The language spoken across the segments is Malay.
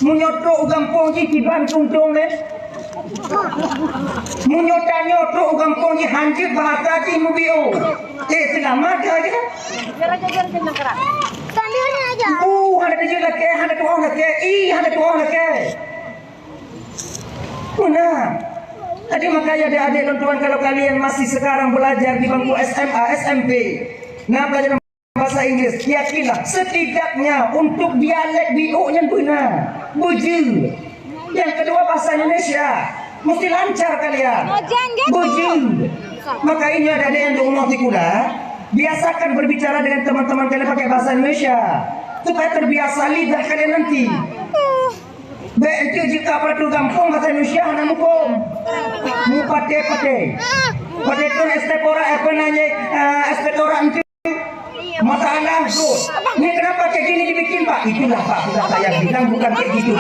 Munyotrok gampong ji kiban tungtung le. Munyotrok gampong ji hanjir bahasa ji mubio. Selamat aja. Sambilnya aja. Ada kerja lagi, ada tuang lagi. Ada tuang lagi. Mana? Tadi makanya adik-adik dan tuan kalau kalian masih sekarang belajar di bangku SMA, SMP, nah belajar bahasa Inggris, yakinlah setidaknya untuk dialek BO-nya benar, bujil. Yang kedua bahasa Indonesia, mesti lancar kalian. Bujil. Makanya adik-adik yang di rumah tikula, biasakan berbicara dengan teman-teman kalian pakai bahasa Indonesia supaya terbiasa lidah kalian nanti. Baik jika peratu kampung bahasa Indonesia anak mukum mu pate itu estepora apa nanya estepora itu masalah tuh. Ini kenapa kayak gini dibikin pak? Itulah pak sudah saya bilang bukan kayak gitu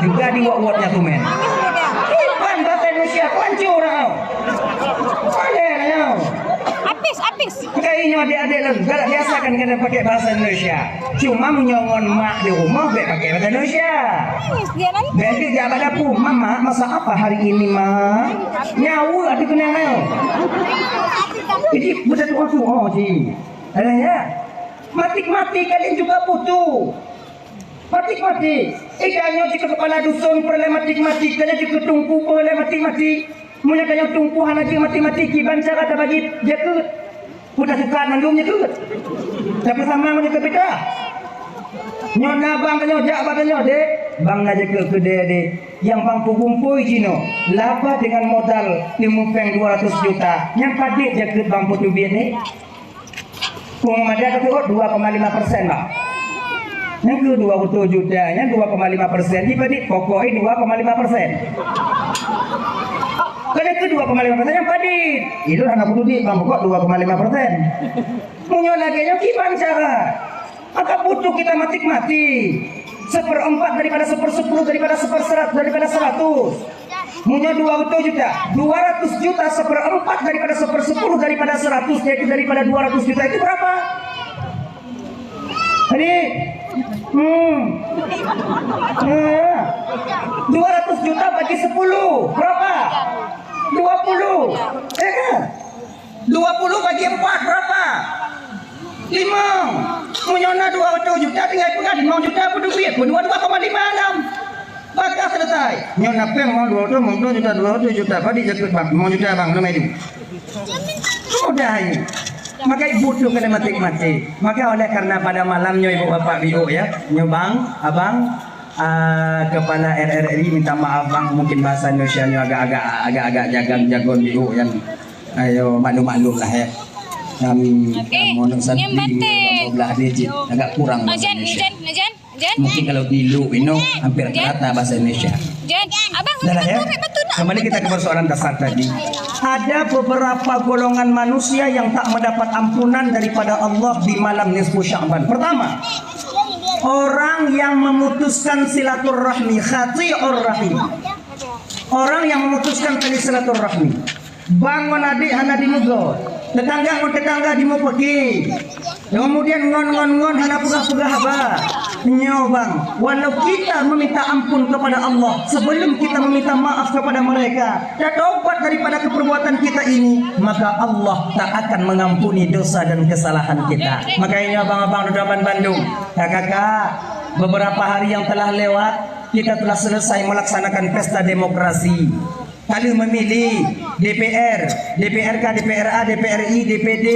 juga di word-wordnya tuh men. Bukan bahasa Indonesia pancu orang. Apis. Kayaknya adik-adik gak biasa kan kena pakai bahasa Indonesia. Cuma menyongon mak di rumah pakai bahasa Indonesia. Berarti dia pada pu, mama masak apa hari ini mak? Nyawu ada kena mau. Jadi bukan waktu sih. Ada ya. Mati kalian juga butuh. Mati. Ikannya jika kepala dusun perle mati. Kalian juga tungku perle mati. Munya kalian tungkuhan aja mati. Kiban cara ada bagi dia ke. Udah suka mandungnya ke. Tapi sama punya ke beda. Nyona bang nyojak batanya dek. Bang aja ke dek. Yang bang pugumpui jino. Laba dengan modal 200 juta. Yang padik dia ke bang putu biar nih. Pengamadnya ke 2,5% bang. Yang ke 20 juta, yang 2,5%. Dibanding pokoknya 2,5%. Kalau itu 2,5% yang padit. Itu anak butuh di bang pokok 2,5%. Punya lagi yang gimana cara? Maka butuh kita mati. 1/4 daripada 1/10 daripada 1/100 daripada 100. Punya 20 juta, 200 juta 1/4 daripada 1/10 daripada 100 yaitu daripada 200 juta itu berapa? Ini 200 juta bagi 10 berapa? 20 ya kan? 20 bagi 4 berapa? 5 menyona 20 juta tinggal pengat 5 juta apa duit pun 2,56 maka selesai nyona peng mau 20 juta 20 juta pada jatuh bang 5 juta bang nama itu sudah ini maka ibu tuh kena mati maka oleh karena pada malamnya ibu bapak bio ya nyobang abang kepala RRI minta maaf bang mungkin bahasa Indonesia nya agak jagon bio yang ayo maklum lah ya monok santri belah digit agak kurang bahasa Indonesia mungkin kalau dilu hampir rata bahasa Indonesia. Abang ya. Kembali kita ke persoalan dasar tadi. Ada beberapa golongan manusia yang tak mendapat ampunan daripada Allah di malam nisfu Sya'ban. Pertama, orang yang memutuskan silaturahmi, khati'ur rahim. Orang yang memutuskan tali silaturahmi. Bangun adik hana dimugo. Tetangga di mau pergi. Kemudian ngon hana pegah apa? Nyobang. Walau kita meminta ampun kepada Allah sebelum kita meminta maaf kepada mereka dan taubat daripada keperbuatan kita ini, maka Allah tak akan mengampuni dosa dan kesalahan kita. Makanya abang-abang di Bandung, kakak, beberapa hari yang telah lewat kita telah selesai melaksanakan pesta demokrasi. Kali memilih DPR, DPRK, DPRA, DPRI, DPD,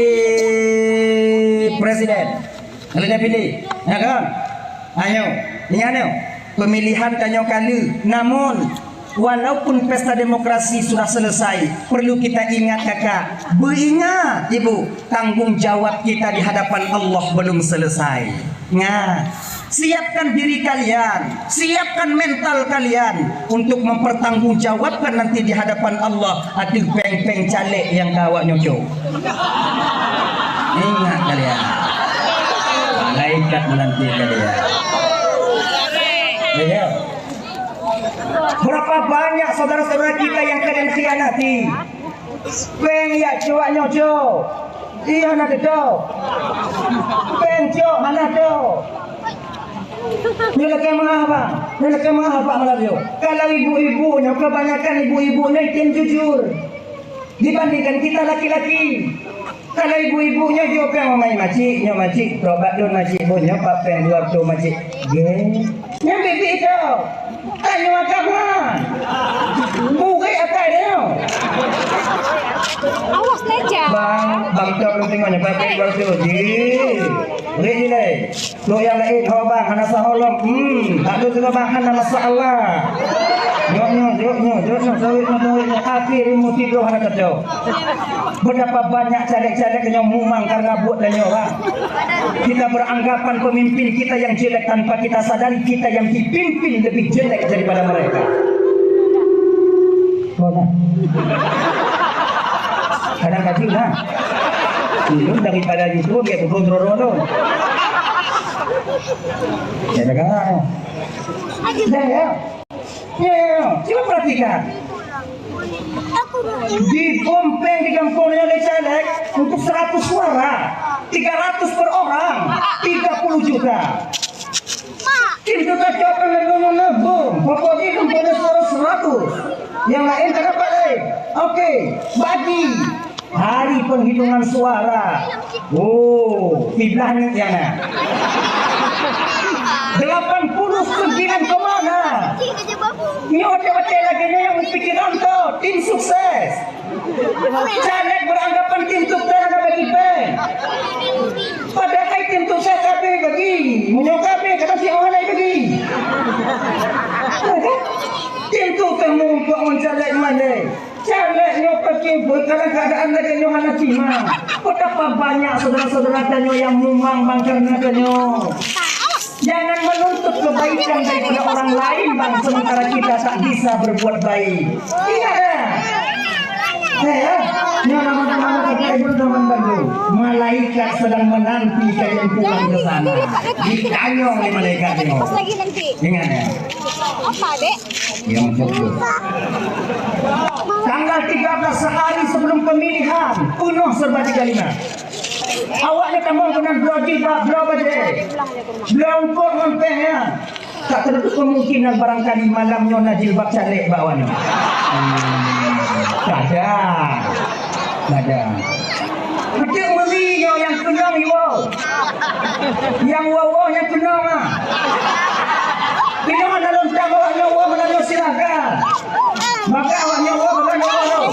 Presiden. Kalau dia pilih, ya kan? Ayo, pemilihan kanyo kali. Namun, walaupun pesta demokrasi sudah selesai, perlu kita ingat kakak, beringat ibu, tanggung jawab kita di hadapan Allah belum selesai. Nah, siapkan diri kalian, siapkan mental kalian untuk mempertanggungjawabkan nanti di hadapan Allah. Aduh peng caleg yang kawak nyocok. Ingat kalian, malaikat menanti kalian. Ya. Berapa banyak saudara-saudara kita yang kalian khianati? Peng ya cuak nyocok. Iya nak do. Peng cok mana do. Ini lagi mengapa? Dan kemana Pak Melavio? Kalau ibu-ibunya, kebanyakan ibu-ibunya yang jujur dibandingkan kita laki-laki. Kalau ibu-ibunya juga yang main macik, berobat don macik, punya Pak Pen dua tu macik. Geng, yang bibi itu, tanya kapan? Bukai apa dia? Awas teja. Bang Cok lu tengoknya Pak Pen dua tu. Ready leh. Lo yang lain ho bang, hana saholom. Tak ada juga bang, hana masalah. Jok, sawit akhir muti do hana kacau. Berapa banyak cadek-cadek yang mumang karena buat dan orang. Kita beranggapan pemimpin kita yang jelek tanpa kita sadari kita yang dipimpin lebih jelek daripada mereka. Mana? Kadang kacau lah. Itu daripada YouTube dia kontrol. Ya dengar. Ya, coba perhatikan. Di Bompeng di kampungnya oleh caleg untuk 100 suara, 300 per orang, 30 juta. Tim juga coba bom. Pokoknya itu punya suara 100. Yang lain kenapa leh? Oke, bagi hari penghitungan suara. Oh, kiblahnya yana. 89 kemana? Ini otak-otak lagi yang pikiran tu tim sukses. Caleg beranggapan tim sukses ada bagi pen. Padahal tim sukses kape bagi, menyokape kata si orang lain bagi. Tim sukses mumpuk mencaleg mana? Caleg nyo pakai berkala keadaan lagi nyo hana cima. Betapa banyak saudara-saudara tanyo yang mumang bangkarna tanyo. Jangan menuntut kebaikan daripada orang lain bang, sementara kita tak bisa berbuat baik. Ingat dah. Ya, ni nama-nama kita berteman baru. Malaikat sedang menanti kalian pulang ke sana. Dikanyong oleh malaikat ni. Pas lagi nanti. Ingat ya. Apa dek? Yang cukup. Tanggal 13 sehari sebelum pemilihan penuh serba 35. Awaknya kamu kena belajar belum pun mentehnya. Tak tertutup kemungkinan barangkali malamnya nak jilbab caleg bawahnya. Tak ada. Macam beli yang kenang wow. Yang wow yang kenang ah. Bila mana lontar awaknya wow mana silakan. Maka awaknya wow mana wow.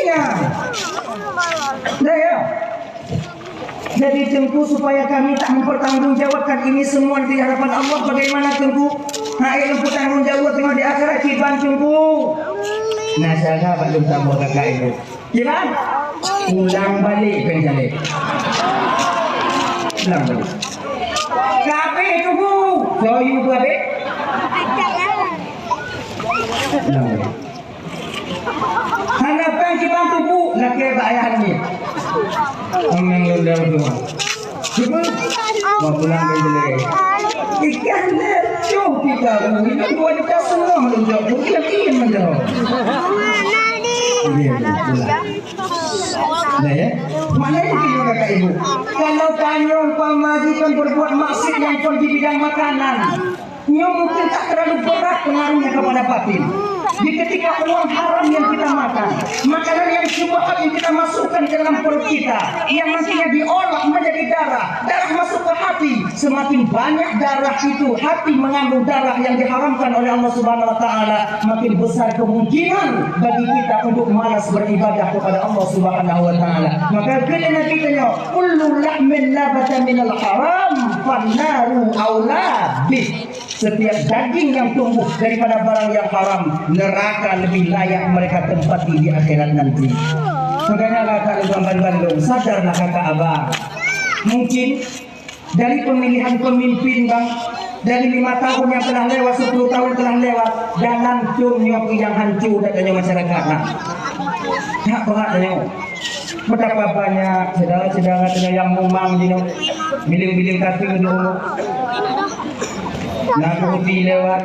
Ingat. Dah ya. Jadi Tengku supaya kami tak mempertanggungjawabkan ini semua di hadapan Allah, bagaimana Tengku? Hai lemput tanggungjawab tengok di akhirat Ciban Tengku. Nah saya belum tambah kakak itu. Ciban, ulang balik penjalik. Ulang balik. Kape Tengku? Joyu kape? Ulang balik. Harapan Ciban Tengku laki ayah ni. Ameng lundang tu. Cuba mau pulang ke jelek. Ikan lecok kita. Ini buat kita senang lundang. Kita ingin menjauh. Nah ya, mana yang kita kata ibu? Kalau tanya pemajikan berbuat maksiat yang pun di bidang makanan, mungkin tak terlalu berat pengaruhnya kepada batin. Di ketika uang haram yang kita makan, makanan yang syubhat yang kita masukkan ke dalam perut kita, yang nantinya diolah menjadi darah, darah masuk ke hati, semakin banyak darah itu, hati mengandung darah yang diharamkan oleh Allah Subhanahu Wa Taala, makin besar kemungkinan bagi kita untuk malas beribadah kepada Allah Subhanahu Wa Taala. Maka kena kitanya, kullu lahmin nabata minal haram, fannaru aula bih. Setiap daging yang tumbuh daripada barang yang haram, neraka lebih layak mereka tempati di akhirat nanti. Makanya kakak Bandung, sadarlah kakak abang. Mungkin dari pemilihan pemimpin bang, dari 5 tahun yang telah lewat, 10 tahun telah lewat, dalam nyok yang hancur datanya masyarakat. Tak berat tanya. Betapa banyak saudara-saudara yang mumang dino, biling-biling kaki dulu. Nakuti lewat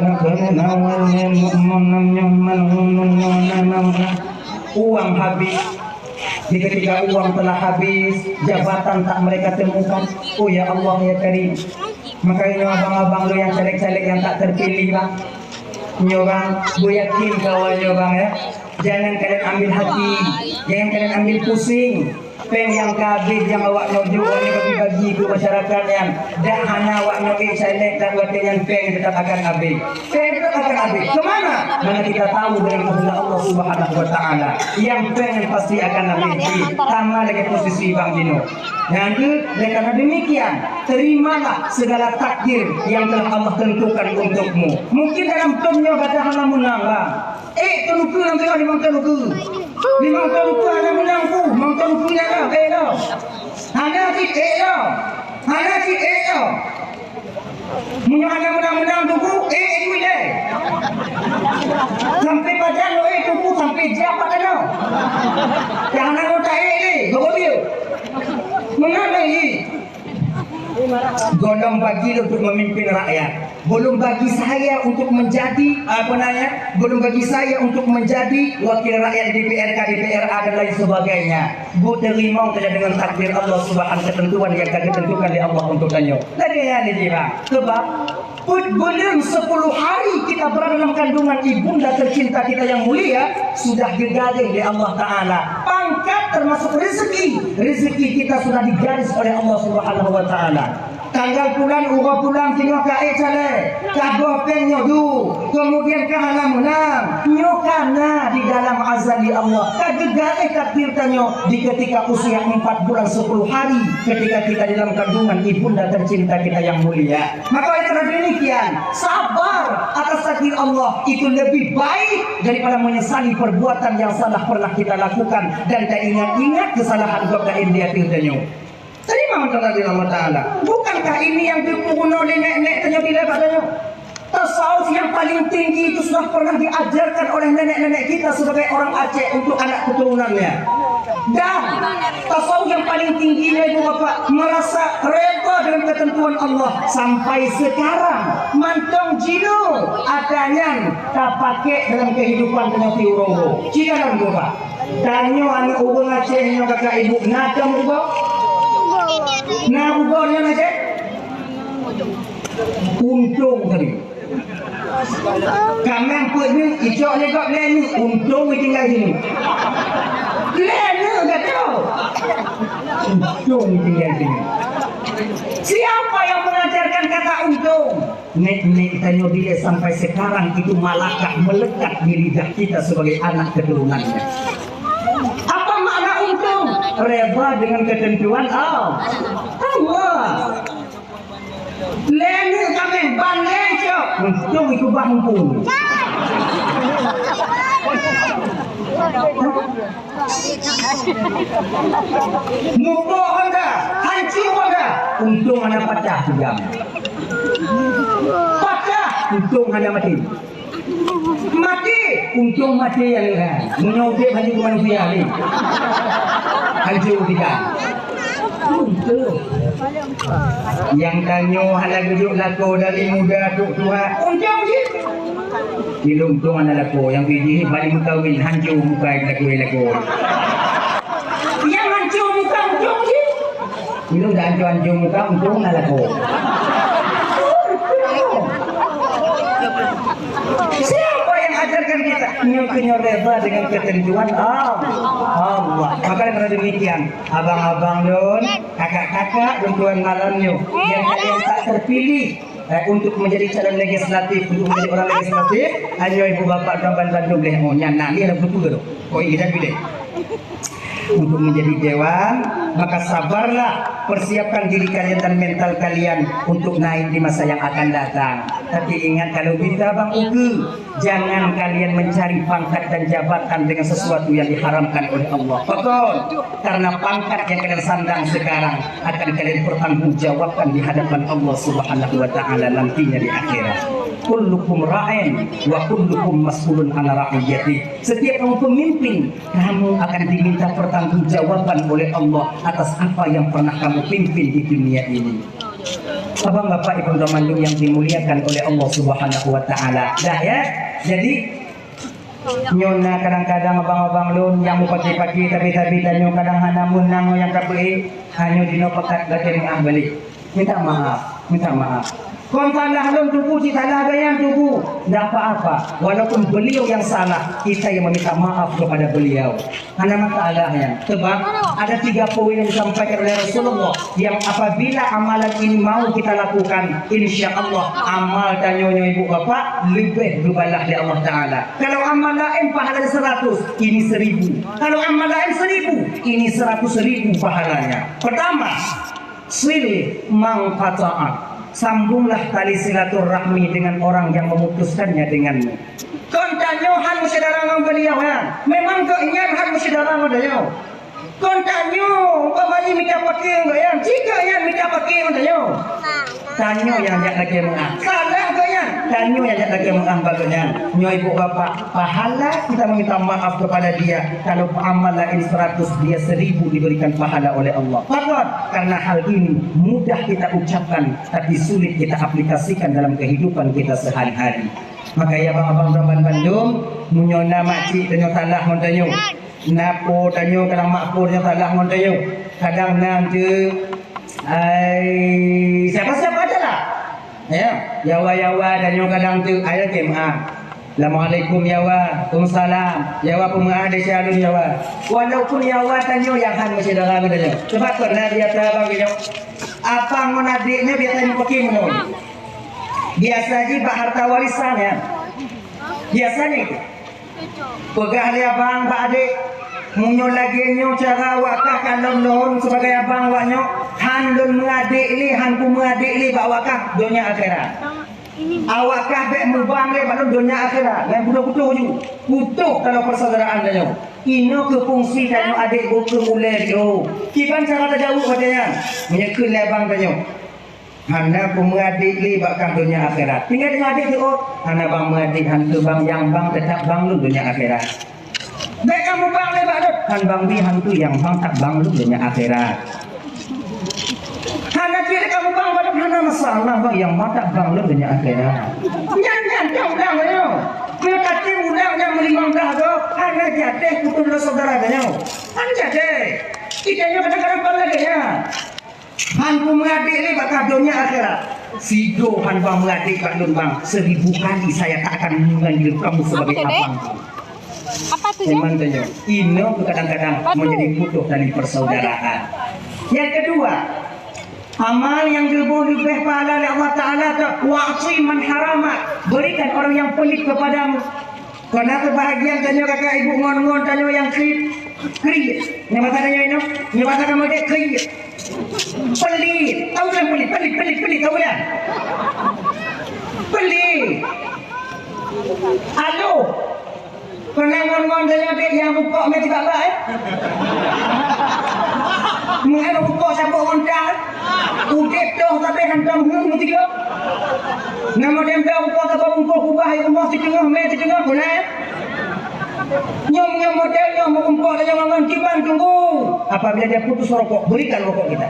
uang habis. Di ketika uang telah habis, jabatan tak mereka temukan. Oh ya Allah ya Karim, Makanya abang-abang lu yang caleg-caleg yang tak terpilih bang, bang, gue yakin kawannya bang ya, jangan kalian ambil hati, jangan kalian ambil pusing. Pen yang kabeh yang awak nojo ni bagi-bagi ke masyarakat yang dah hana awak nojo caleg dan wakil yang pen tetap akan habis. Pen tetap akan habis. Kemana? Mana kita tahu dengan kehendak Allah Subhanahu Wa Taala. Yang pen yang pasti akan habis. Sama dengan posisi Bang Dino. Nanti dan karena demikian terimalah segala takdir yang telah Allah tentukan untukmu. Mungkin dalam penyo kata hana menang bang. Teluku yang tengah di teluku. Limang teluku hana menangku. Mang teluku yang dah. Hana si dah. Hana si dah. Munya hana menang tuku. Ini deh. Sampai badan lo tuku sampai siapa dah. Jangan nota ni. Bawa dia. Mengapa ini? Golong bagi untuk memimpin rakyat. Belum bagi saya untuk menjadi belum bagi saya untuk menjadi wakil rakyat DPRK, DPRA dan lain sebagainya. Bu terima saja dengan takdir Allah Subhanahu ketentuan yang akan ditentukan oleh Allah untuk kanyo. Lagi ya ni bang. Sebab belum 10 hari kita berada dalam kandungan ibunda tercinta kita yang mulia sudah digaris oleh Allah Taala. Pangkat termasuk rezeki kita sudah digaris oleh Allah Subhanahu Wa Taala. Tanggal bulan uga pulang tengok ke cale kago penyo du kemudian kahana menang nyokana di dalam azali Allah kagegale takdir tanyo di ketika usia 4 bulan 10 hari ketika kita dalam kandungan ibunda tercinta kita yang mulia. Maka oleh karena demikian sabar atas takdir Allah itu lebih baik daripada menyesali perbuatan yang salah pernah kita lakukan dan tak ingat-ingat kesalahan kita dia tanyo. Terima kasih Allah Ta'ala. Bukankah ini yang dipugun oleh nenek-nenek tanya bila katanya? Tasawuf yang paling tinggi itu sudah pernah diajarkan oleh nenek-nenek kita sebagai orang Aceh untuk anak keturunannya. Dan tasawuf yang paling tingginya itu Bapak merasa reda dengan ketentuan Allah sampai sekarang mantong jino adanya tak pakai dalam kehidupan penyakit urogo. Jika Bapak tanya anak ubung Aceh yang kakak ibu nadam juga. Nah, bukannya aja untung tadi. Kami pun ni ijok legok lenu untung tinggal sini. Lenu kata. Untung tinggal sini. Siapa yang mengajarkan kata untung? Nek tanya dia sampai sekarang itu malaikat melekat di lidah kita sebagai anak keturunannya. Apa makna untung? Reba dengan ketentuan Allah. Lenu kami banding cok. Untung itu bangkung. Mukul anda, hancur anda. Untung anda pecah jam. Pecah, untung anda mati. Mati, untung mati yang lain. Menyobek hanya manusia ni. Hancur tidak. Yang tanyo hala gejuk lako dari muda duk tua. Untung je. Diluntung ana lako yang biji balik mukawin hancur muka lako. Yang hancur muka untung je. Dilung dah hancur muka untung ana lako. Siapa yang ajarkan kita? Nyo reba dengan ketentuan Allah. Maka karena demikian, abang-abang don, kakak-kakak, dan tuan malamnya yang kalian tak terpilih untuk menjadi calon legislatif, untuk menjadi orang legislatif, ayo ibu bapak dan bantu boleh mau nyana ni ada betul tu. Kau ingin pilih. Untuk menjadi dewan, maka sabarlah, persiapkan diri kalian dan mental kalian untuk naik di masa yang akan datang. Tapi ingat kalau bisa Bang Uke, jangan kalian mencari pangkat dan jabatan dengan sesuatu yang diharamkan oleh Allah. Betul, karena pangkat yang kalian sandang sekarang akan kalian pertanggungjawabkan di hadapan Allah Subhanahu Wa Taala nantinya di akhirat. Kullukum ra'in wa kullukum mas'ulun 'an ra'iyati. Setiap kamu pemimpin, kamu akan diminta pertanggungjawaban oleh Allah atas apa yang pernah kamu pimpin di dunia ini. Abang bapak ibu teman yang dimuliakan oleh Allah Subhanahu Wa Taala. Dah ya. Jadi nyona kadang-kadang abang-abang lun yang mau pagi-pagi tapi tanyo kadang hana munang yang kabeh hanya dino pekat gateng balik. Minta maaf. minta maaf. Kau salah lom tubuh, si salah gayang tubuh. Tak apa-apa. Walaupun beliau yang salah, kita yang meminta maaf kepada beliau. Karena masalahnya, sebab ada 3 poin yang disampaikan oleh Rasulullah yang apabila amalan ini mau kita lakukan, insya Allah amal tanyonya ibu bapa lebih berbalah dari Allah Taala. Kalau amal lain pahala 100, ini 1000. Kalau amal lain 1000, ini 100.000 pahalanya. Pertama, silih mangqata'at. Sambunglah tali silaturahmi dengan orang yang memutuskannya denganmu. Kontanyo han musyadarang beliau han. Memang kau ingat han musyadarang beliau. Kontanyo pemali minta pakai enggak yang? Jika yang minta pakai kontanyo. Tanyo yang jak lagi mengah. Salah kau yang. Tanyo yang jak lagi mengah bagusnya. Nyo ibu bapa pahala kita meminta maaf kepada dia. Kalau amal lain 100 dia 1000 diberikan pahala oleh Allah. Fakot karena hal ini mudah kita ucapkan tapi sulit kita aplikasikan dalam kehidupan kita sehari-hari. Maka ya abang-abang Ramban Bandung munyona makcik tanyo salah montanyo. Napo tanyo kadang makpur tanyo salah montanyo. Kadang nanti siapa-siapa aja lah. Ya, yawa-yawa tanyo kadang tu ayat kemah. Assalamualaikum yawa, Waalaikumsalam. Yawa pemah de syalun yawa. Walaupun yawa tanyo yang han masih dalam tanyo. Sebab pernah dia tabang dia. Apa mon adiknya biasanya pakai mon. Biasa aja pak harta warisan ya. Biasanya itu. Pegah dia abang pak adik. Munyo lagi nyo cara wakah kalau lorong sebagai abang waknyo. Han lun mengadik li, han ku mengadik li pak wakah dunia akhirat. Awakah bek mubang le balon dunia akhirat. Yang butuh-butuh ju. Butuh kalau persaudaraan danyo. Ino ke fungsi danyo adik buku mulai yo. Kiban cara jauh katanya. Menyekun lebang danyo. Hana ku mengadik li bakah dunia akhirat. Tinggal dengan adik tu oh. Hana bang mengadik hantu bang yang bang tetap bang lu dunia akhirat. Bek kamu bang le balon. Han bang di hantu yang bang tak bang lu dunia akhirat. Hana kira kamu bang balon hana masalah bang yang bang tak bang lu dunia akhirat. Jangan ulang yo. Bila kata ulang yang melimang dah tu, hana jatuh putus lo saudara danyo. Han jatuh. Kita yo kadang-kadang bang lagi ya. Han ku mengadik ni bakal dunia akhirat. Sido han bang mengadik kat lun bang 1000 kali saya tak akan mengambil kamu sebagai abang. Apa tu je? Memang tanya. Ino kadang-kadang menjadi putus dari persaudaraan. Yang kedua, amal yang lebih pahala oleh Allah Taala wa'ti man haramat. Berikan orang yang pelit kepadamu. Karena kebahagiaan tanya kakak ibu ngon-ngon tanya yang kri. Ni mata tanya ini. Ni mata kamu dia kri. Pelit. Tahu kan pelit tahu kan? Pelit. Halo. Kena ngon-ngon tanya dia yang buka me tidak baik. Mengenai buka siapa ontal. Udah tu tapi hantam hung tiga. Nama dia buka apa buka kubah yang rumah di tengah me di tengah boleh. Nyom model nyom mengumpul dan nyom kiban tunggu. Apabila dia putus rokok, berikan rokok kita.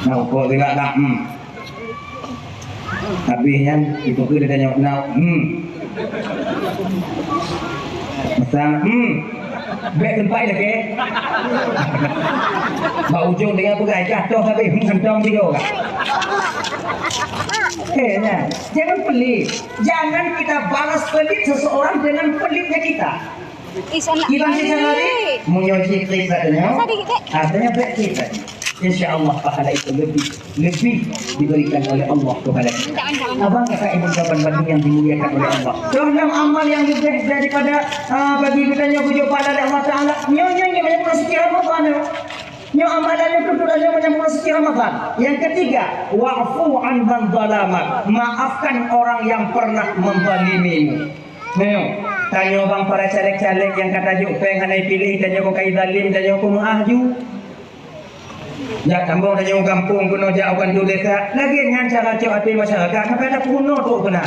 Nah, rokok tidak nak. Habisnya itu kita tanya nak. Masang. Bek tempat lagi. Bau ujung dengan pegai jatuh tapi hentam dia kan. Jangan pelit. Jangan kita balas pelit seseorang dengan pelitnya kita. Kita sehari menyoji kita katanya. Artinya bek kita. InsyaAllah pahala itu lebih diberikan oleh Allah kepada kita. Abang kakak ibu Ramban Bandung yang dimuliakan oleh Allah. Dalam amal yang lebih daripada bagi kita yang pujuk pahala Allah Taala. Nyonya banyak rezeki Ramadan. Nyo amalannya itu sudah banyak rezeki Ramadan. Yang ketiga, wa'fu an man zalamak. Maafkan orang yang pernah menzalimimu. Tanya bang para caleg-caleg yang kata juk peng hanai pilih tanya kau kai zalim tanya kau mengahju. Ya kampung tanya kampung kuno jauhkan tu desa. Lagi dengan cara cak hati masyarakat sampai ada kuno tu benar.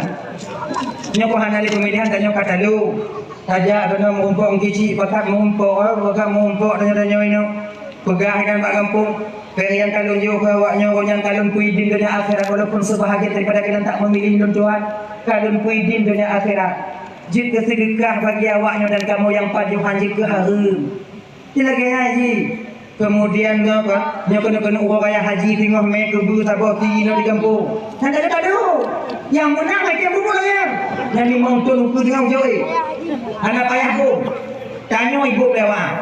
Nyo kau hanai pemilihan tanya kata lu. Saja kena mengumpul kici pakat mengumpul tanya ini. Pegah dan pak kampung. Perian kalun jauh ke awaknya yang kalun kuidin dunia akhirat walaupun sebahagian daripada kalian tak memilih lun Tuhan. Kalun kuidin dunia akhirat. Jika sedekah bagi awaknya dan kamu yang pajuhan jika harum. Dia lagi haji. Kemudian nyo kena orang kaya haji tengah mai kebu tabah tinggi di kampung. Dan ada yang menang lagi yang bubur ya. Yang ni mau tu tengah jauh. Anak ayahku tanya ibu lewat.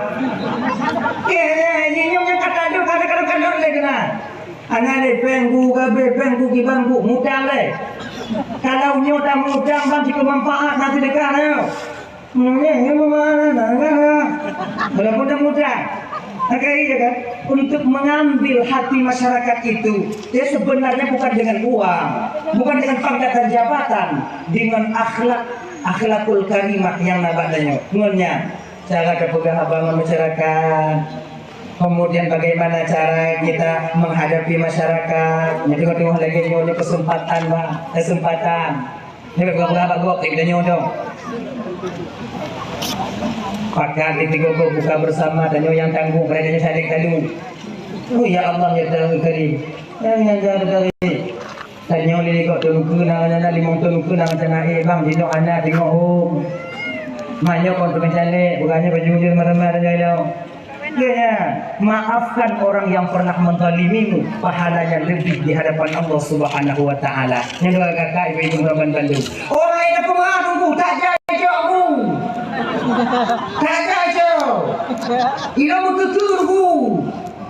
Ini yang kata dia kadang-kadang le kena. Anak le pengku gabe pengku kibanku mudang le. Kalau nyo dah mudang bang jika manfaat nanti dekat ayo. Ini mana? Walaupun dah mudang. Makanya kan untuk mengambil hati masyarakat itu dia sebenarnya bukan dengan uang, bukan dengan pangkat dan jabatan, dengan akhlakul karimah yang nabadanya. Mengennya cara kepegahabangan masyarakat, kemudian bagaimana cara kita menghadapi masyarakat. Tengok lagi nyonya kesempatan. Ini berapa kita nyodong. Pakat di tiga buka bersama dan yang tanggung kerenanya saling tanggung. Oh ya Allah ya Karim. Yang dari tanya oleh kau tunggu nana limong tunggu nana cina bang jino anak tengok maknya kau mencari bukannya berjujur marah-marah jauh. Ya, maafkan orang yang pernah menzalimimu, pahalanya lebih di hadapan Allah Subhanahu wa taala. Yang dua kakak ibu Raban Bandung. Orang yang pengaruhku tak jauhku. Tak jauh. Ilamu tuturku.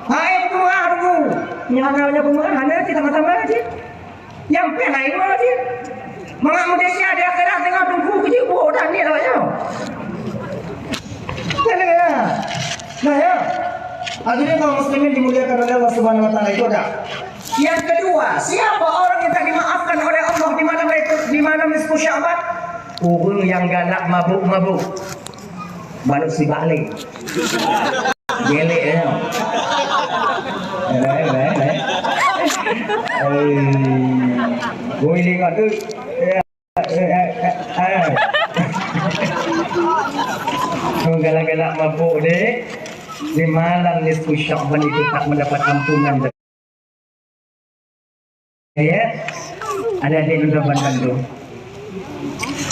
Hai pengaruhku. Nyana pengaruhnya kita mata-mata sih. Yang pernah itu sih. Mengamu dia ada kena tengah tunggu ke jiwa dan ni lah ya. Nah ya, akhirnya kaum muslimin dimuliakan oleh Allah Subhanahu wa taala itu dah. Yang kedua, siapa orang yang tak dimaafkan oleh Allah di malam nisfu Sya'ban? Orang yang galak mabuk-mabuk. Baru si balik. Gelek ya. Gue lihat tu. Galak-galak mabuk deh. Di malam nisfu Sya'ban itu tak mendapat ampunan. Ya, ada di Raban Bandung.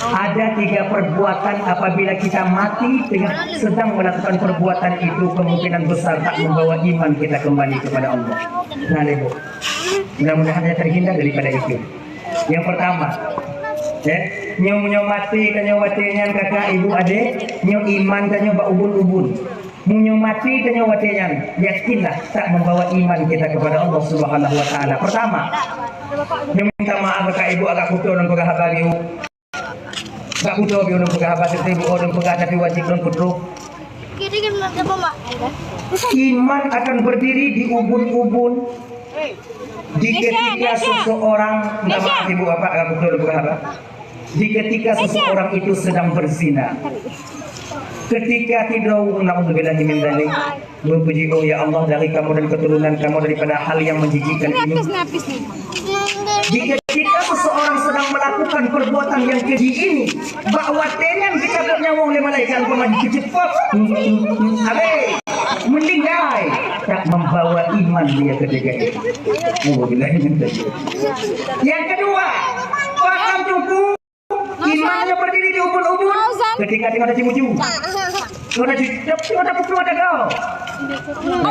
Ada 3 perbuatan apabila kita mati sedang melakukan perbuatan itu kemungkinan besar tak membawa iman kita kembali kepada Allah. Nah, Ibu, mudah-mudahan terhindar daripada itu. Yang pertama, nyo mati kanyo watinya kakak ibu adik, nyo iman kanyo ba ubun-ubun. Munyo mati kanyo watinya, yakinlah tak membawa iman kita kepada Allah Subhanahu wa taala. Pertama, nyo minta maaf kakak ibu agak kutu dan pegah ibu. Gak kutu biu dan pegah ibu dan pegah tapi wajib dan kutu. Iman akan berdiri di ubun-ubun. Di ketika seseorang, minta maaf ibu apa agak kutu dan pegah apa? Di ketika seseorang itu sedang berzina. Ketika tidak na'udzubillah min dzalik, berpuji oh ya Allah dari kamu dan keturunan kamu daripada hal yang menjijikkan ini. Jika seseorang sedang melakukan perbuatan yang keji ini, bahwa tenang dicabut nyawa oleh malaikat pemadi kecepat, meninggal tak membawa iman dia ketika itu. Yang kedua, paham cukup. Imannya berdiri di ubun-ubun ketika tengok ada cimu-cimu. Tengok ada pukul ada kau.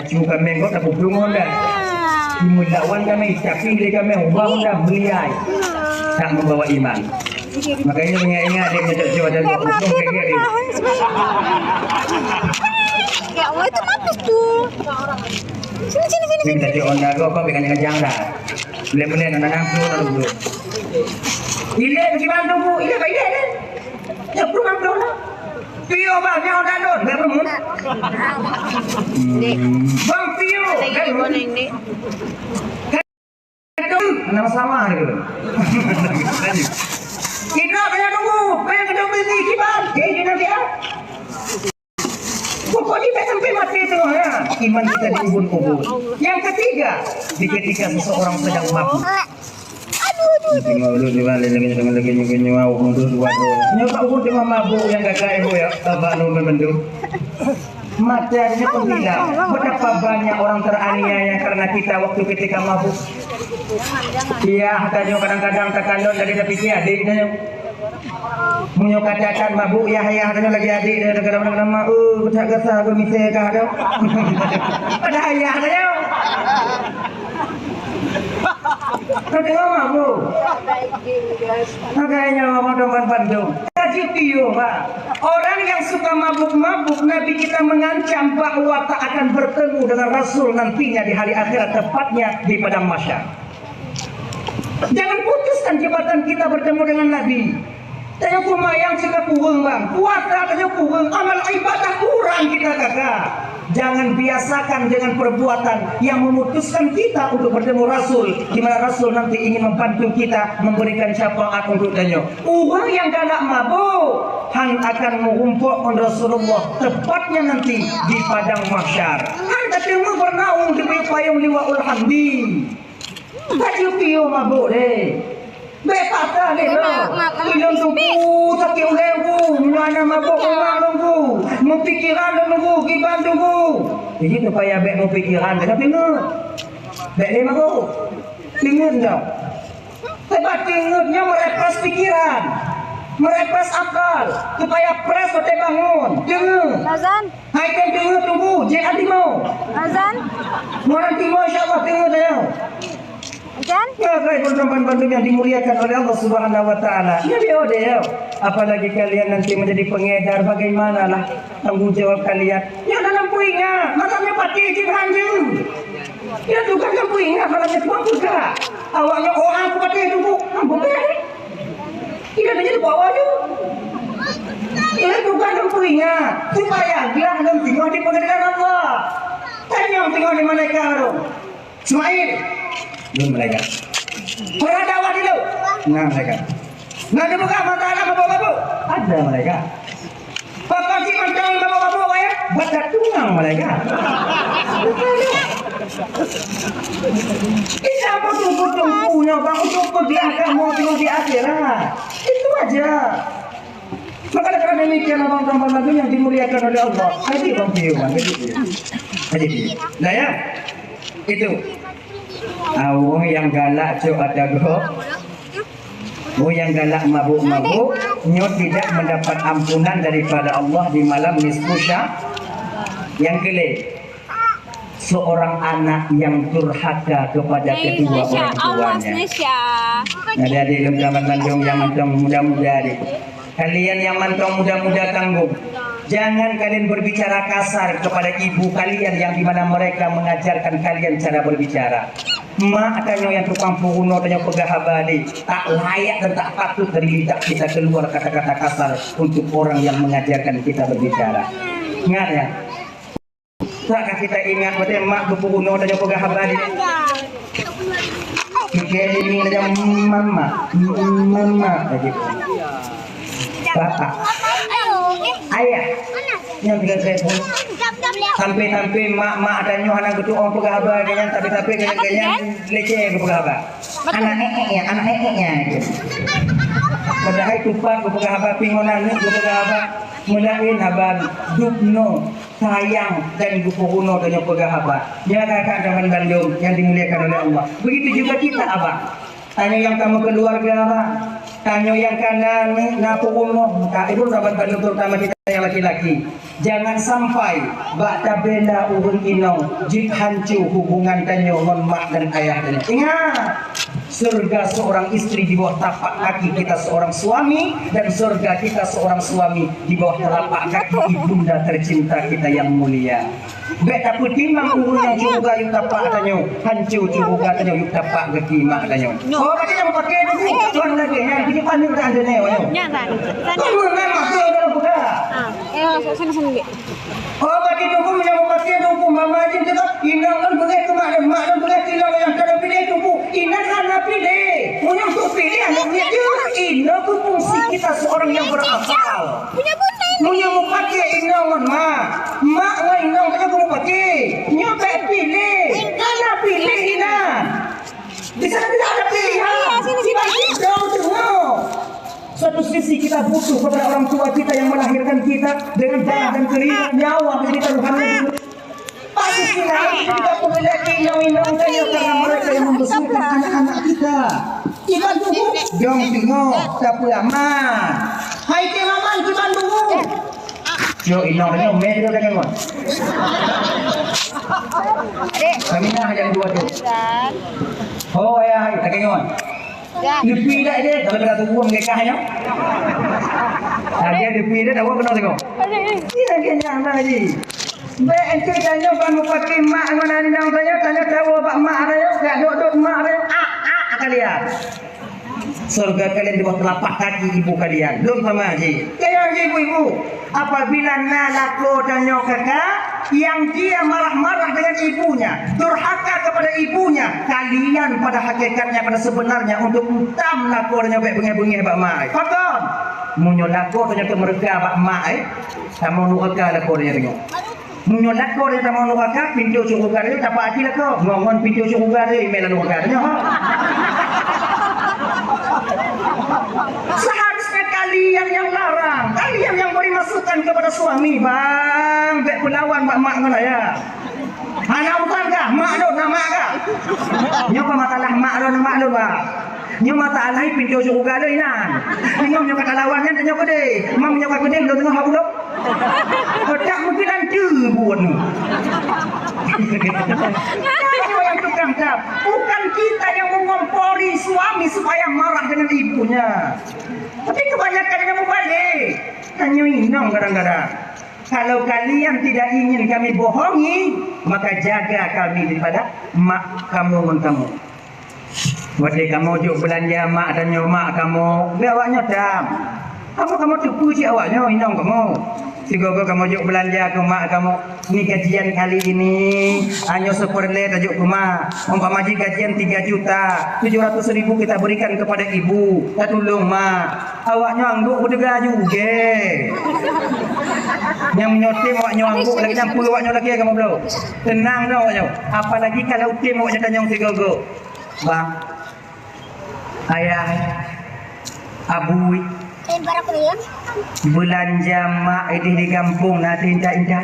Cimu kami kau tak pukul dah. Cimu lawan kami, tapi dia kami ubah dah beliai. Tak membawa iman. Makanya ingat dia macam cimu ada pukul kayak dia. Ya Allah itu mampus tuh. Sini. Ini tadi onda kau pegang jangan dah. Boleh anak dulu. Ile bagaimana tunggu? Ile baik deh. Ya perlu lah. Pio bang, yang dah don, dah perlu. Bang Pio. Nama sama gitu. Kita banyak tunggu, banyak kita beli kibar. Jadi nanti ah. Pokoknya sampai mati itu ya. Iman kita diubun-ubun. Yang ketiga, ketika seseorang sedang mabuk. Tinggal dulu di balik lagi nyawa untuk nyawa pun cuma mabuk yang kakak ibu ya abang nomor bentuk materinya penghilang. Betapa banyak orang teraniaya karena kita waktu ketika mabuk. Iya, katanya kadang-kadang terkandung dari dapiknya adiknya. Munyo katakan mabuk ya hayah tanya lagi adik dia kadang-kadang mak betak gasa aku misal kah dah. Pada ayah tanya. Kau tengok mabuk. Makanya orang depan Bandung. Kaji piu pak. Orang yang suka mabuk-mabuk, Nabi kita mengancam bahwa tak akan bertemu dengan Rasul nantinya di hari akhirat, tepatnya di padang mahsyar. Jangan putuskan jabatan kita bertemu dengan Nabi. Tanya kumayang jika kurang bang, puasa tanya kurang, amal ibadah kurang kita kakak. Jangan biasakan dengan perbuatan yang memutuskan kita untuk bertemu Rasul, di mana Rasul nanti ingin membantu kita memberikan syafaat untuk tanya. Orang yang galak mabuk, han akan mengumpulkan Rasulullah tepatnya nanti di padang mahsyar. Anda temu bernaung di payung liwaul hamdi. Kaji piu mabuk deh. Bepatah deh lo. Ilong tunggu sakit ulengku, mana mabuk ulangku, mempikiran tunggu, kiban tunggu. Jadi supaya bek mempikiran, tapi ngut. Bek dia mabuk, tingut tak? Sebab tingutnya merepas pikiran, merepas akal, supaya pres betul bangun. Tingut. Azan. Hai kan tingut tunggu, jangan timau. Azan. Orang timau insyaAllah tingut saya. Azan. Ya baik teman-teman Bandung yang dimuliakan oleh Allah Subhanahu Wa Taala. Ya dia. Apalagi kalian nanti menjadi pengedar, bagaimanalah tanggung jawab kalian? Ya dalam puingnya, malamnya pati cihanjung. Ya juga dalam puingnya, malamnya tuang juga. Awalnya orang aku pati itu bu, ampun deh. Tidak ada jadi bawa je. Ya juga dalam puingnya, supaya gelah dan tinggal di pengadilan Allah. Tanya tinggal di mana kau? Ismail. Belum mereka. Pernah dakwah dulu? Nah mereka. Nah ada buka masalah bapak-bapak? Ada mereka. Bapak si macam bapak-bapak ya? Baca tunang mereka. Kita betul-betul punya bang untuk kebiasaan mau tinggal di akhirat. Itu aja. Maka dengan demikian abang-abang lagu yang dimuliakan oleh Allah. Haji bang Piu bang. Haji Piu. Nah ya. Itu. Awang yang galak cok ada go. Yang galak mabuk-mabuk, nyo tidak mendapat ampunan daripada Allah di malam nisfu Sya'ban. Yang kelima, seorang anak yang durhaka kepada kedua orang tuanya. Adik-adik teman-teman Bandung yang mantong muda-muda adik. Kalian yang mantong muda-muda tanggung. Jangan kalian berbicara kasar kepada ibu kalian yang dimana mereka mengajarkan kalian cara berbicara. Mak tanya yang tukang puguno tanya pegahaba tak layak dan tak patut dari lidah kita keluar kata-kata kasar untuk orang yang mengajarkan kita berbicara. Ingat ya. Takkan kita ingat betul mak puguno tanya pegahaba Kita ini tanya mama begitu. Bapak, ayah, yang tiga telepon. Sampai mak ada nyuhana gitu orang pegahaba dengan tapi kayaknya leceh ke pegahaba. Anak eknya gitu. Padahal tupak ke pegahaba pingonan ke pegahaba mulain haban dupno sayang dan gupuno dengan pegahaba. Ya kakak teman Bandung yang dimuliakan oleh Allah. Begitu juga kita abang. Tanya yang kamu keluarga abang. Tanya yang kanan napu umum. Ibu sahabat Bandung terutama kita yang laki-laki. Jangan sampai bakta bela urun inong jik hancur hubungan tanyo ngon mak dan ayah tanya. Ingat, surga seorang istri di bawah tapak kaki kita seorang suami dan surga kita seorang suami di bawah telapak kaki ibunda tercinta kita yang mulia. Beta putih mang urun yang juga yuk tapak tanyo hancur juga tanyo yuk tapak kaki mak tanyo. Oh macam apa pakai dulu tuan lagi yang kita pandang tak ada neo. Kamu memang dalam buka. Sana. Oh bagi tunggu menyambung pakai tunggu mama aja kita inang kan boleh kemarin mak dan boleh tilang yang kada pilih tunggu inang kana pilih punya untuk pilih anaknya tu inang tu fungsi kita seorang yang berakal punya mau pakai inang kan mak ngan inang punya mau pakai nyoba pilih kana pilih inang di sana tidak ada pilihan sini suatu sisi kita butuh kepada orang tua kita yang melahirkan kita dengan darah dan keringat nyawa menjadi taruhannya. Pasti kita perlu lagi inang-inang kayu karena mereka yang membesarkan anak-anak kita. Ciban tunggu. Jom tengok siapa aman. Hai ke maman ciban tunggu. Yo inong ni meh dia kan kon. Adik. Kami nak yang dua tu. Dan. Oh ya, tak kon. Ya. Depi dah dia kalau dah tunggu mengekahnya. Dia depi dia dah kena tengok. Ini lagi yang lagi. Baik ente tanya kan pakai mak mana ni nang tanya tahu pak mak dia, dak duduk mak dia. Kalian. Surga kalian di bawah telapak kaki ibu kalian. Belum sama haji. Kayak ibu-ibu. Apabila nalako tanya kakak yang dia marah-marah dengan ibunya, durhaka kepada ibunya, kalian pada hakikatnya pada sebenarnya untuk utam lakornya baik bengi-bengi bak mai. Fakon. Munyo lako tanya ke mereka bak mai, kamu nuaka lakornya tengok. Munyo lako dia tak mau nuaka pintu surga dia dapat hati lako. Ngongon pintu surga dia email nuaka tanya. Seharusnya kalian yang larang, kalian yang beri masukan kepada suami, bang, bek pelawan mak mana ya? Anak bukan kah? Mak do, nama kah? Nyoba masalah mak do, nama do bang. Nyo masalah pintu surga do inan. Tengok nyo kata lawannya tanya ko deh. Mam nyo kata deh, lo tengok aku do. Tak mungkin lancu buat nu. Yang tukang cap, bukan kita yang mengompori suami supaya marah dengan ibunya. Tapi kebanyakan yang membalik. Tanya inang kadang-kadang. Kalau kalian tidak ingin kami bohongi, maka jaga kami daripada mak kamu dan kamu. Waktu kamu juk belanja mak dan mak kamu, dia awaknya dam. Kamu tipu si awaknya inang kamu. Sigogo kamu juk belanja ke mak kamu. Ni gajian kali ini hanya seperle tajuk ke mak. Umpama gajian 3 juta, 700.000 kita berikan kepada ibu. Tak tolong mak. Awaknya angguk berdega juga. Yang menyotim awaknya angguk lagi campur awaknya lagi kamu belum. Tenang dah awaknya. Apalagi kalau tim awaknya tanya sigogo. Bang. Ayah. Abui. Belanja mak di kampung nanti indah-indah.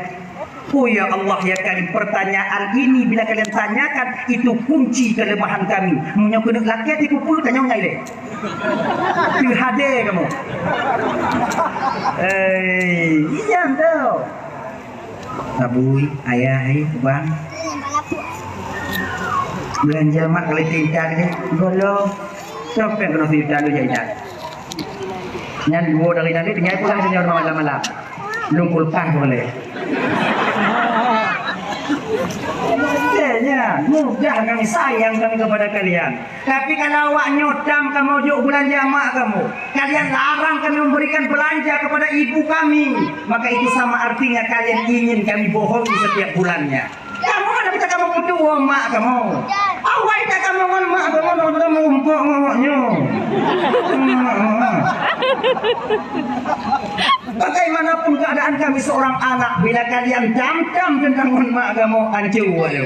Oh ya Allah ya kalian, pertanyaan ini bila kalian tanyakan itu kunci kelemahan kami. Punya kena laki hati kupu tanya nyai deh. Tu hadir kamu. Iya tau. Abui, ayah, bang. Belanja mak kali tinta deh. Golo. Siapa yang kena tinta lu jajan? Yang dua dari nanti tinggal pulang saja malam-malam. Lumpulkan boleh. Ya, mudah kami sayang kami kepada kalian. Tapi kalau awak nyodam kamu juk belanja mak kamu, kalian larang kami memberikan belanja kepada ibu kami, maka itu sama artinya kalian ingin kami bohongi setiap bulannya. Kamu ada kita kamu berdua mak kamu. Awak tak kamu dengan mak kamu umpuk maknya. Bagaimanapun keadaan kami seorang anak, bila kalian dam-dam tentang mak kamu hancur aja.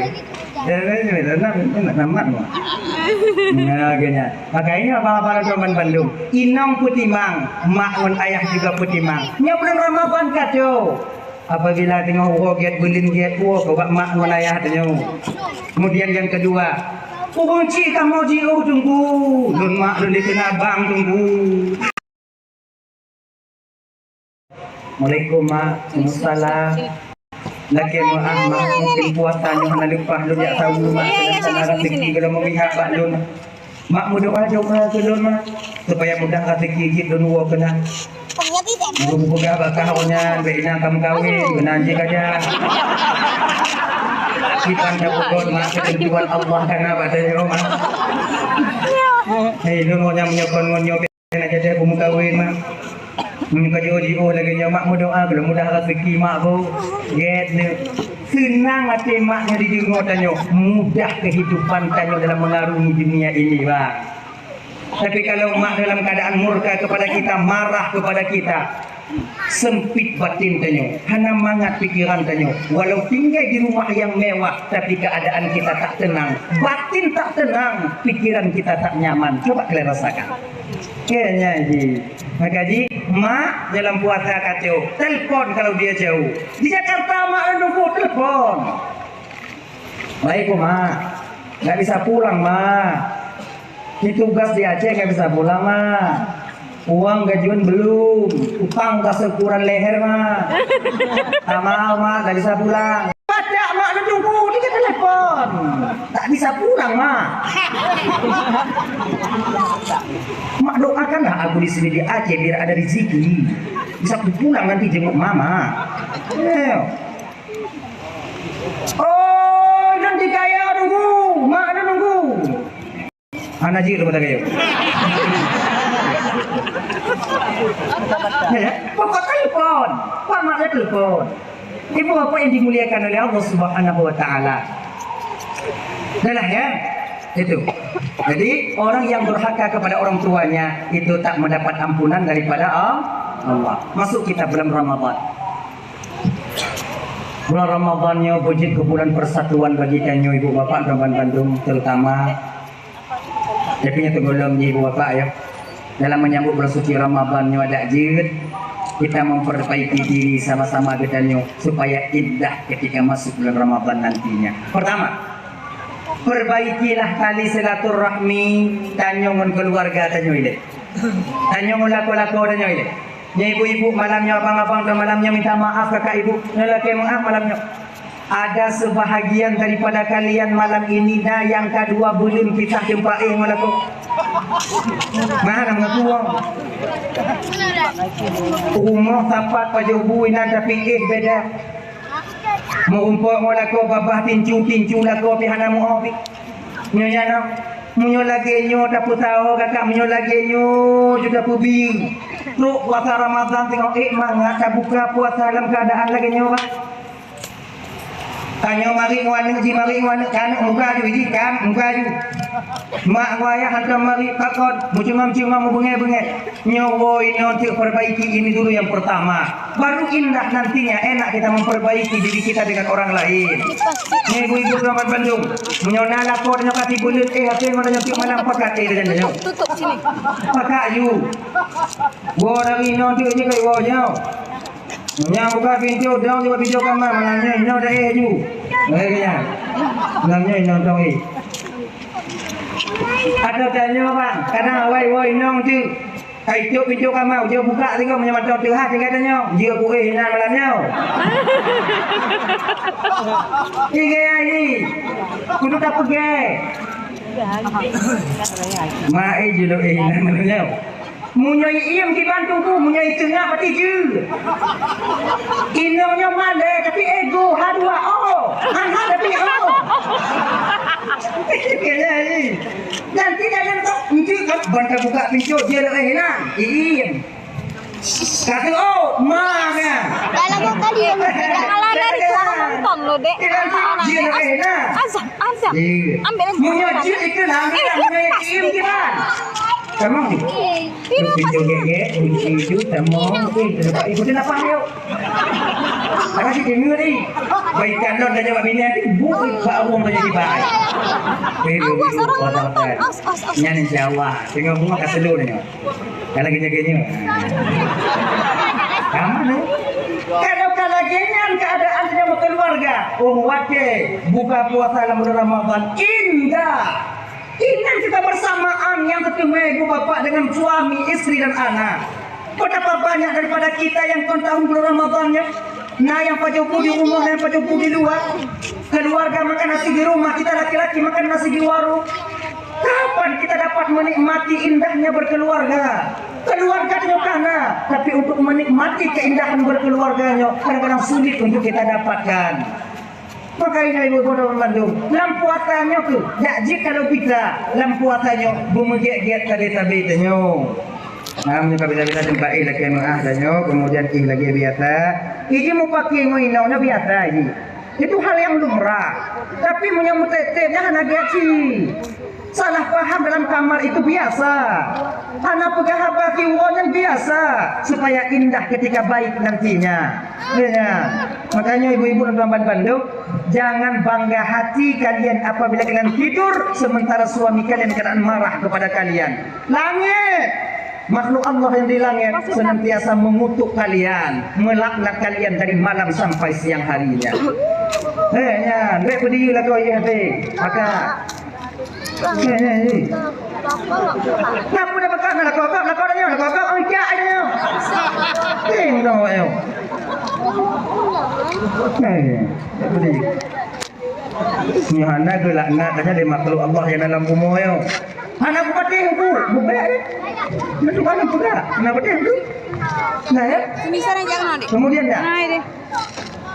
Makanya apa-apa zaman Bandung. Inong putimang, mak dan ayah juga putimang. Nya bulan Ramadan kacau. Apabila tengok roget belin get kau mak dan ayah tengok. Kemudian yang kedua, kunci kamu jiu tunggu, don mak don kena bang tunggu. Assalamualaikum mak, Waalaikumsalam. Laki mak mungkin puasannya mana lupa lu tak tahu mak sana rezeki kalau memihak pak lun. Mak berdoa doa ke lun mak supaya mudah rezeki git lun wo kena. Buka bakahnya beina kamu kawin kena anjing aja. Kita nyabut mak ketujuan Allah kana badanya mak. Hei lun wo nyam nyokon nyok kena jadi kamu kawin mak. Mengaji-aji lagi mak mau doa kalau mudah rezeki mak bu. Get ni senang hati maknya di tanyo, mudah kehidupan tanyo dalam mengarungi dunia ini bang. Tapi kalau mak dalam keadaan murka kepada kita, marah kepada kita, sempit batin tanyo, hana mangat pikiran tanyo. Walau tinggal di rumah yang mewah, tapi keadaan kita tak tenang, batin tak tenang, pikiran kita tak nyaman. Coba kalian rasakan. Kayaknya ji. Maka ji, mak dalam puasa kacau, telpon kalau dia jauh. Di Jakarta mak nunggu telpon. Baik mak, nggak bisa pulang mak. Ini tugas di Aceh nggak bisa pulang mah. Uang gajian belum, utang tak sekuran leher mah. Tak mau mah, tak bisa pulang. Pada mak nak tunggu di telepon. Tak bisa pulang mah. Mak doakanlah aku di sini di Aceh biar ada rezeki. Bisa pulang nanti jenguk mama. Oh, nanti kaya nunggu, mak ada nunggu. Anak jir pada kaya. Ya, pokok telepon, Pak Mak telepon. Ibu bapak yang dimuliakan oleh Allah Subhanahu Wa Taala. Adalah ya, itu. Jadi orang yang durhaka kepada orang tuanya itu tak mendapat ampunan daripada Allah. Masuk kita bulan Ramadan. Bulan Ramadannya wujud ke bulan persatuan bagi kanyo ibu bapak Raban Bandung terutama. Tapi tergolong ibu bapak ya. Dalam menyambut bulan suci Ramadan ada jid kita memperbaiki diri sama-sama gedanyo supaya indah ketika masuk bulan Ramadan nantinya. Pertama, perbaikilah tali silaturahmi tanyongon keluarga tanyo ile. Tanyongon lako-lako tanyo ile. Nya ibu-ibu malamnya abang-abang dan malamnya minta maaf kakak ibu. Nya laki maaf malamnya. Ada sebahagian daripada kalian malam ini dah yang kedua belum kita jumpai malako. Mana mengakuang umur tapat pajubuin tapi beda mengumpul malako babah tincu lako pihana mu obi nyonya no munyo lagi nyo dapat tahu kakak munyo lagi nyo juga pubi lu puasa Ramadan tengok mangga tak buka puasa dalam keadaan lagi nyo pak. Tanya mari ngwan ji mari ngwan kan muka ju ji kan muka ju mak waya hantam mari takon mucimam-cimam bengek-bengek nyowo ini untuk perbaiki ini dulu yang pertama baru indah nantinya enak kita memperbaiki diri kita dengan orang lain. Ibu-ibu Raban Bandung menyona lako dan nyokati bulut hati mana nyokati malam pakat dan nyok Tutup sini. pakat ju wo dari nanti ini kai wo nyo yang buka pintu dong juga pintu kamar malamnya ini ada ju ya malamnya ini dong ada tanya bang kadang awai nong tu kai pintu kamar dia buka tengok menyamar tu hati katanya dia ku hinan malamnya tiga ini kudu tak pergi mai jelo hinan malamnya munyai iem di bantu tu munyai tengah pati je inonya male tapi ego hadua hanha tapi kaya ni nanti jangan tak nanti kan bantah buka pintu dia dah hilang iem kata mana Dalam kali yang jangan lari itu orang nonton lo dek. dia dah hilang Azam. Ambil aja. munyai je itu lah iem di mana kamu video gege itu temo dapat ikutin apa yuk ada si dengar ni baikkan non dah jawab ini nanti buat baru menjadi baik Awas orang nonton. nyanyi Jawa tengok bunga kaselo ni kalau gini kamu ni kalau genyan keadaan sama keluarga wate buka puasa dalam bulan Ramadan indah. Ingat kita bersamaan yang ketemu ibu bapak dengan suami, istri dan anak. Betapa banyak daripada kita yang tahun bulan Ramadannya. Nah yang pajuku di rumah, yang pajuku di luar. Keluarga makan nasi di rumah, kita laki-laki makan nasi di warung. Kapan kita dapat menikmati indahnya berkeluarga? Keluarga nyokana, tapi untuk menikmati keindahan berkeluarganya kadang-kadang sulit untuk kita dapatkan. Makanya ibu Raban Bandung, lampu puasanya tu, jadi kalau kita lampu puasanya bumegek-gek tadi tanyo. Namanya kabila-bila tempat lagi maah tanyo, kemudian lagi biasa. Ini mau pakai ngoinaunya biasa ini. Itu hal yang lumrah. Tapi menyambut tetep jangan hati-hati. Salah paham dalam kamar itu biasa. Anak pegah bagi wongan biasa supaya indah ketika baik nantinya. Ya. Makanya ibu-ibu Raban Bandung, jangan bangga hati kalian apabila kalian tidur sementara suami kalian keadaan marah kepada kalian. Langit, makhluk Allah yang di langit senantiasa mengutuk kalian, melaknat kalian dari malam sampai siang harinya. Ya, baik berdiri lah kau ya, maka. Kenapa dah bekas nak kau dah kau ikat dia. Dah awak. Boleh. Ni hana gelak nak tanya dia makhluk Allah yang dalam bumi yo. Hana aku patih aku. Bukan dia. Nak tu kan pula. Kenapa dia tu? Nah ya. Semisal yang jangan adik. Kemudian dah. Nah ini.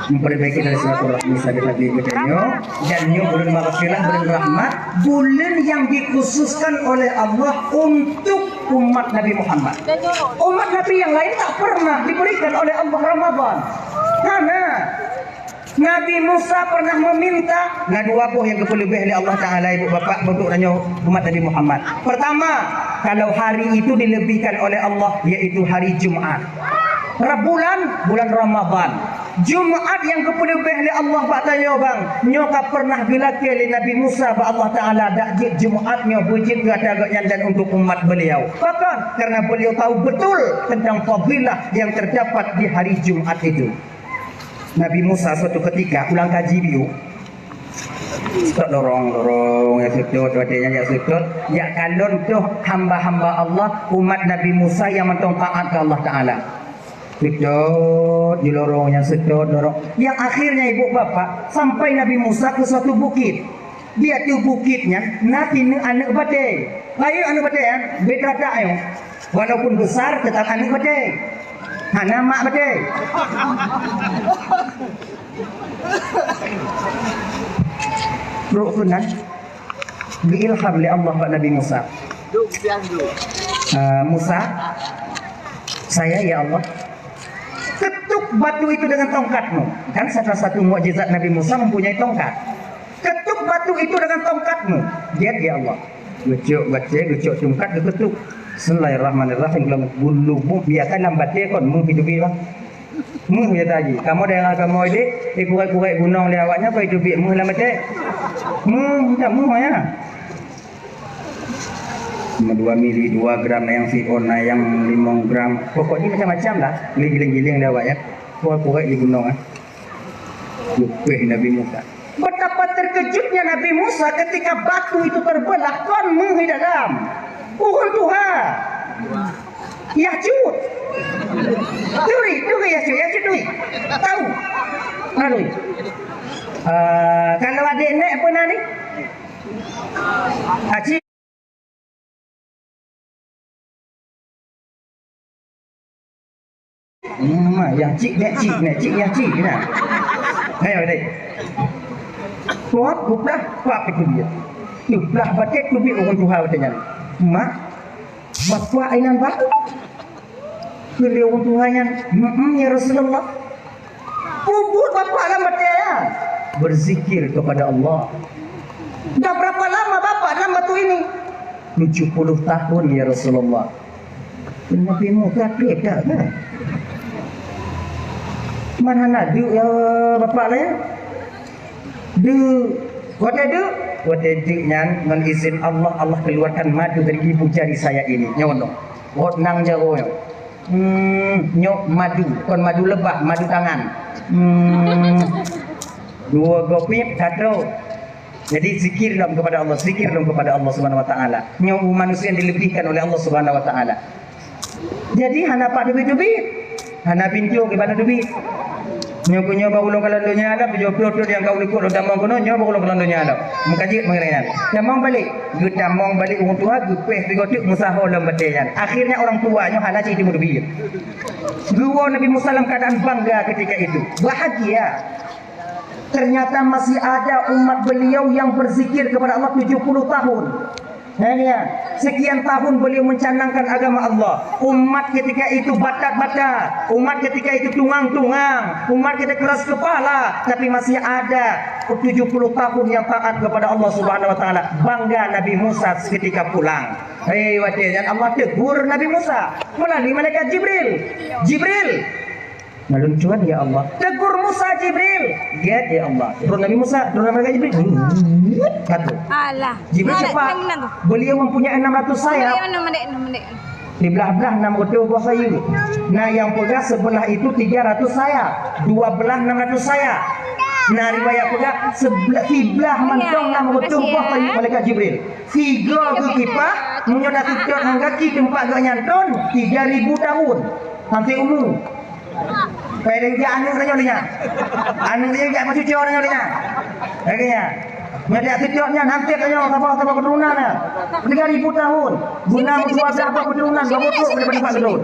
Memperbaiki dari silaturahmi saja tadi katanya dan bulan maghfirah bulan rahmat bulan yang dikhususkan oleh Allah untuk umat Nabi Muhammad. Umat Nabi yang lain tak pernah diberikan oleh Allah Ramadan. Karena Nabi Musa pernah meminta dua buah yang lebih oleh Allah Taala ibu bapa untuk nanya umat Nabi Muhammad. Pertama, kalau hari itu dilebihkan oleh Allah yaitu hari Jumaat. Bulan Ramadan. Jumaat yang lebih oleh Allah pak tanya bang. Nyoka pernah bilaki oleh Nabi Musa ba Allah Taala dak jid Jumaatnya bujit agaknya dan untuk umat beliau. Bahkan karena beliau tahu betul tentang fadilah yang terdapat di hari Jumaat itu. Nabi Musa suatu ketika ulang kaji biu. Tak dorong ya sudut wadanya ya sudut ya kalon tuh hamba-hamba Allah umat Nabi Musa yang mentong taat ke Allah Taala. Sedot di lorongnya sedot dorong. Yang akhirnya ibu bapak sampai Nabi Musa ke suatu bukit. Dia tu bukitnya nanti anak badai. Ayo anak badai ya, beda tak ayo. Walaupun besar tetap anak badai. Hana mak badai. Rukunan diilham oleh Allah kepada Nabi Musa. Musa, saya ya Allah ketuk batu itu dengan tongkatmu. Kan salah satu mukjizat Nabi Musa mempunyai tongkat. Ketuk batu itu dengan tongkatmu. Dia ya Allah. Gecok tongkat ketuk. Bismillahirrahmanirrahim. Kalau bulu biasa lambat dia kon hidupi bang. Ya tadi. Kamu dengan kamu ini kurai-kurai gunung dia awaknya apa hidupi lambat dia. Tak ya. 2 mili 2 gram yang fiona yang 5 gram pokoknya macam-macam lah giling-giling dah awak ya kuat-kuat di gunung Nabi Musa. Betapa terkejutnya Nabi Musa ketika batu itu terbelah kan dalam Tuhan ya cut duri ya cut duri tahu kalau adik nek apa nani Haji yang cik ya cik nah. Ayo dek. Kuat bukan kuat itu dia. Belah batik tu bi orang Tuhan katanya. Mak bapak ainan pak. Beli orang Tuhan ya Rasulullah. Kubur bapak lama dia. Berzikir kepada Allah. Dah berapa lama bapak dalam batu ini? 70 tahun ya Rasulullah. Nabi Musa beda kan? Mana nak du ya bapak lah ya? Du, what nyan dengan izin Allah keluarkan madu dari ibu jari saya ini. Nyono, what nang jauh ya? Nyok madu, kon madu lebah, madu tangan. 2 gopip satu. Jadi zikir dong kepada Allah, Subhanahu Wa Taala. Nyok manusia yang dilebihkan oleh Allah Subhanahu Wa Taala. Jadi hana pak duit, hana pintu kepada duit. Nyoba ulang kalau dunia ada, video yang kau ikut lo damang kono, nyoba ulang kalau dunia ada. Mengkaji mengenai damang balik, gue damang balik orang tua, gue peh bigotik musaho dalam badan. Akhirnya orang tuanya halal itu mudah. Gue Nabi Musa dalam keadaan bangga ketika itu, bahagia. Ternyata masih ada umat beliau yang berzikir kepada Allah 70 tahun. Ya, sekian tahun beliau mencanangkan agama Allah. Umat ketika itu batat-batat, umat ketika itu tungang-tungang, umat ketika keras kepala, tapi masih ada 70 tahun yang taat kepada Allah Subhanahu Wa Taala. Bangga Nabi Musa ketika pulang. Hei wadah, dan Allah tegur Nabi Musa melalui malaikat Jibril. Meluncuan ya Allah. Tegur Musa Jibril. Lihat ya Allah. Turun Nabi Musa, turun malaikat Jibril. Kata. Alah. Jibril cepat. Beliau mempunyai 600 sayap. Di belah-belah 600 buah sayap. Nah yang pula sebelah itu 300 sayap. Dua belah 600 sayap. Nah riwayat pula sebelah mentong 600 buah sayap malaikat Jibril. 3 ke kipah, Munyo dah setiap nang kaki tempat gak nyantun 3000 tahun. Sampai umur. Pada dia anu saja dia. Anu dia enggak macam cuci orang dia. Agaknya. Nyata setiapnya nanti kaya apa keturunannya. 3000 tahun. Guna dua berapa keturunan kamu tu daripada tempat itu.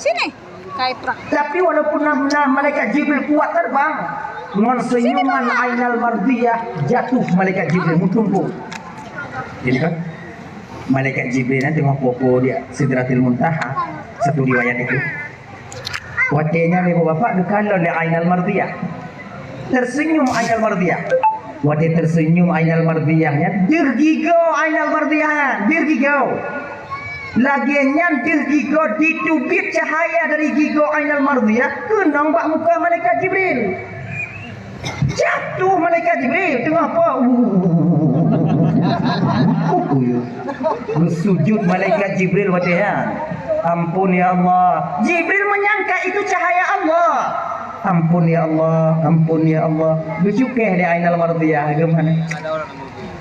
Sini. Kai prak. Tapi walaupun malaikat Jibril kuat terbang, dengan senyuman Ainal Mardiyah jatuh malaikat Jibril mutumpu. Jadi kan malaikat Jibril nanti tengok popo dia Sidratil Muntaha satu riwayat itu. Watenya ibu bapak kalau le Ainal Mardiyah. Tersenyum Ainal Mardiyah. Wate tersenyum Ainal Mardiyahnya, dirgigau Ainal Mardiyahnya, dirgigau. Lagiannya dirgigau ditubit cahaya dari gigau Ainal Mardiyah ke nampak muka malaikat Jibril. Jatuh malaikat Jibril tengah apa? Bersujud malaikat Jibril watenya. Ampun ya Allah. Jibril menyangka itu cahaya Allah. Ampun ya Allah, ampun ya Allah. Bersyukur di Ainal Mardiyah gimana?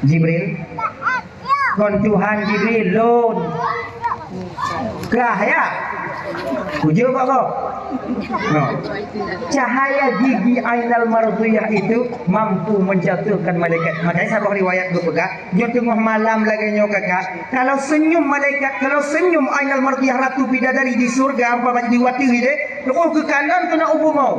Jibril. Kon Tuhan Jibril lon. Cahaya. Puji kok kok. No. Cahaya gigi Ainal Mardiyah itu mampu menjatuhkan malaikat. Makanya sahabat riwayat berpegang, nyo tengah malam lagi nyo kakak. Kalau senyum malaikat, kalau senyum Ainal Mardiyah ratu bidadari di surga apa diwati dia, oh ke kanan kena ubu mau.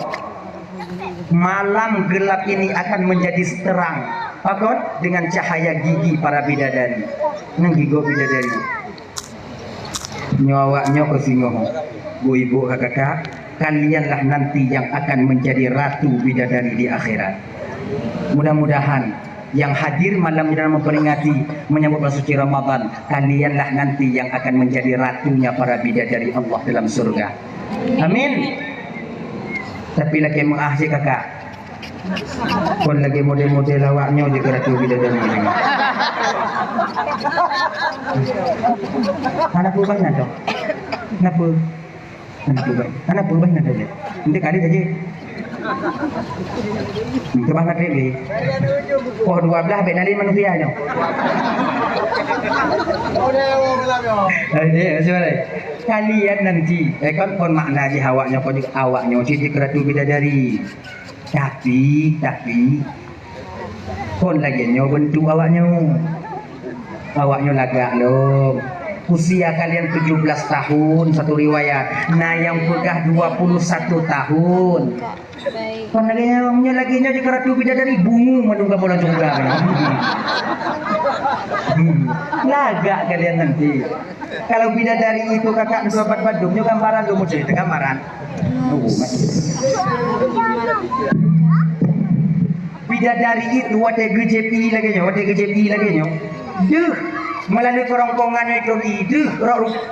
Malam gelap ini akan menjadi terang. Pakon dengan cahaya gigi para bidadari. Nang gigo bidadari. Nyawa nyo kesingoh. Bu ibu kakak, kalianlah nanti yang akan menjadi ratu bidadari di akhirat. Mudah-mudahan yang hadir malam ini memperingati menyambut bulan suci Ramadan, kalianlah nanti yang akan menjadi ratunya para bidadari Allah dalam surga. Amin. Tapi lagi mengakhir kakak, pun lagi model-model awaknya di ratu bidadari ini. Anak berubah nanti. Kenapa? Anak berubah nanti. Nanti kali saja. Kebang nak lagi. Oh 12 benalin manusia nyo. Kalian nanti, kan kon makna di awaknya kon juga awaknya jadi keratu bidadari. Tapi kon lagi nyo bentuk awaknya. Awaknya lagak lo. Usia kalian 17 tahun satu riwayat. Nah yang pegah 21 tahun. Kon laginya di keratu bidadari bungu menunggu bola juga. Lagak kalian nanti. Kalau bidadari itu kakak sobat Badungnya gambaran lu mau cerita gambaran. Bidadari itu wate GJP lagi nyo. Duh, melalui kerongkongan itu di, duh,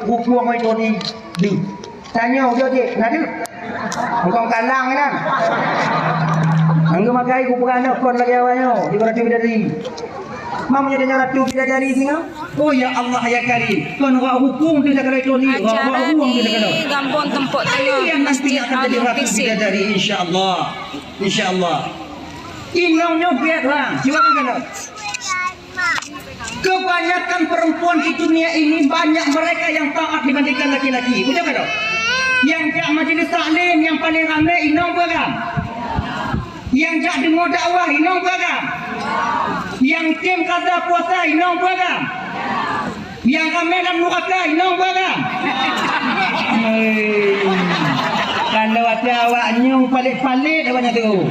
rupuang itu di, duh. Tanya udah deh, nadu. Engkau kalang kan? Anggo makai ku pegana kon lagi awaknya di ratu bidadari. Mamanya dengan ratu bidadari singa. Oh ya Allah ya Karim. Kon wa hukum di negara itu ni, wa hukum di negara. Gampang tempat tengah. Yang pasti akan jadi ratu bidadari insyaallah. Insyaallah. Inongnya biar lah. Silakan kan. Kebanyakan perempuan di dunia ini banyak mereka yang taat dibandingkan laki-laki. Betul tak? Yang jak majlis taklim yang paling ramai inong program. Yang jak demo dakwah inong program. Yang tim kaza puasa inong program. Yang ramai dalam neraka inong program. Kalau ada awaknya palit-palit awaknya tu.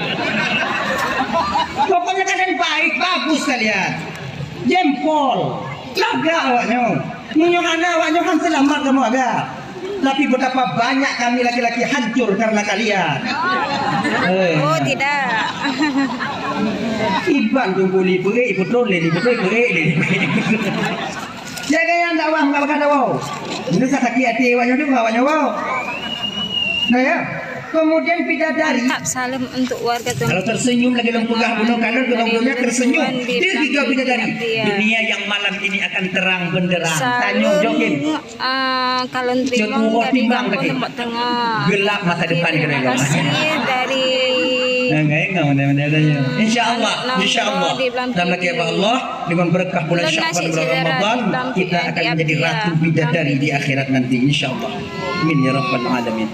Pokoknya kalian baik, bagus kalian. Jempol, laga awaknya. Menyuhana awaknya kan selamat kamu agak. Tapi betapa banyak kami laki-laki hancur karena kalian. Oh tidak. Iban tunggu lipe, ikut lole, Jaga yang dakwah, enggak bakal dakwah. Ini sakit hati awaknya tu, awaknya wow. Nah ya. Kemudian bidadari Mantap salam untuk warga Tuhan. kalau tersenyum lagi dalam pegang bunuh kanan kedua-duanya tersenyum dia tiga bidadari dunia yang malam ini akan terang benderang tanyung jokin kalau terima dari kampung tempat tengah gelap masa depan terima kasih dari Enggak mana-mana adanya. Insyaallah dalam lagi Allah dengan berkah bulan Sya'ban bulan Ramadan kita akan menjadi ratu bidadari di akhirat nanti insyaallah. Amin ya rabbal alamin.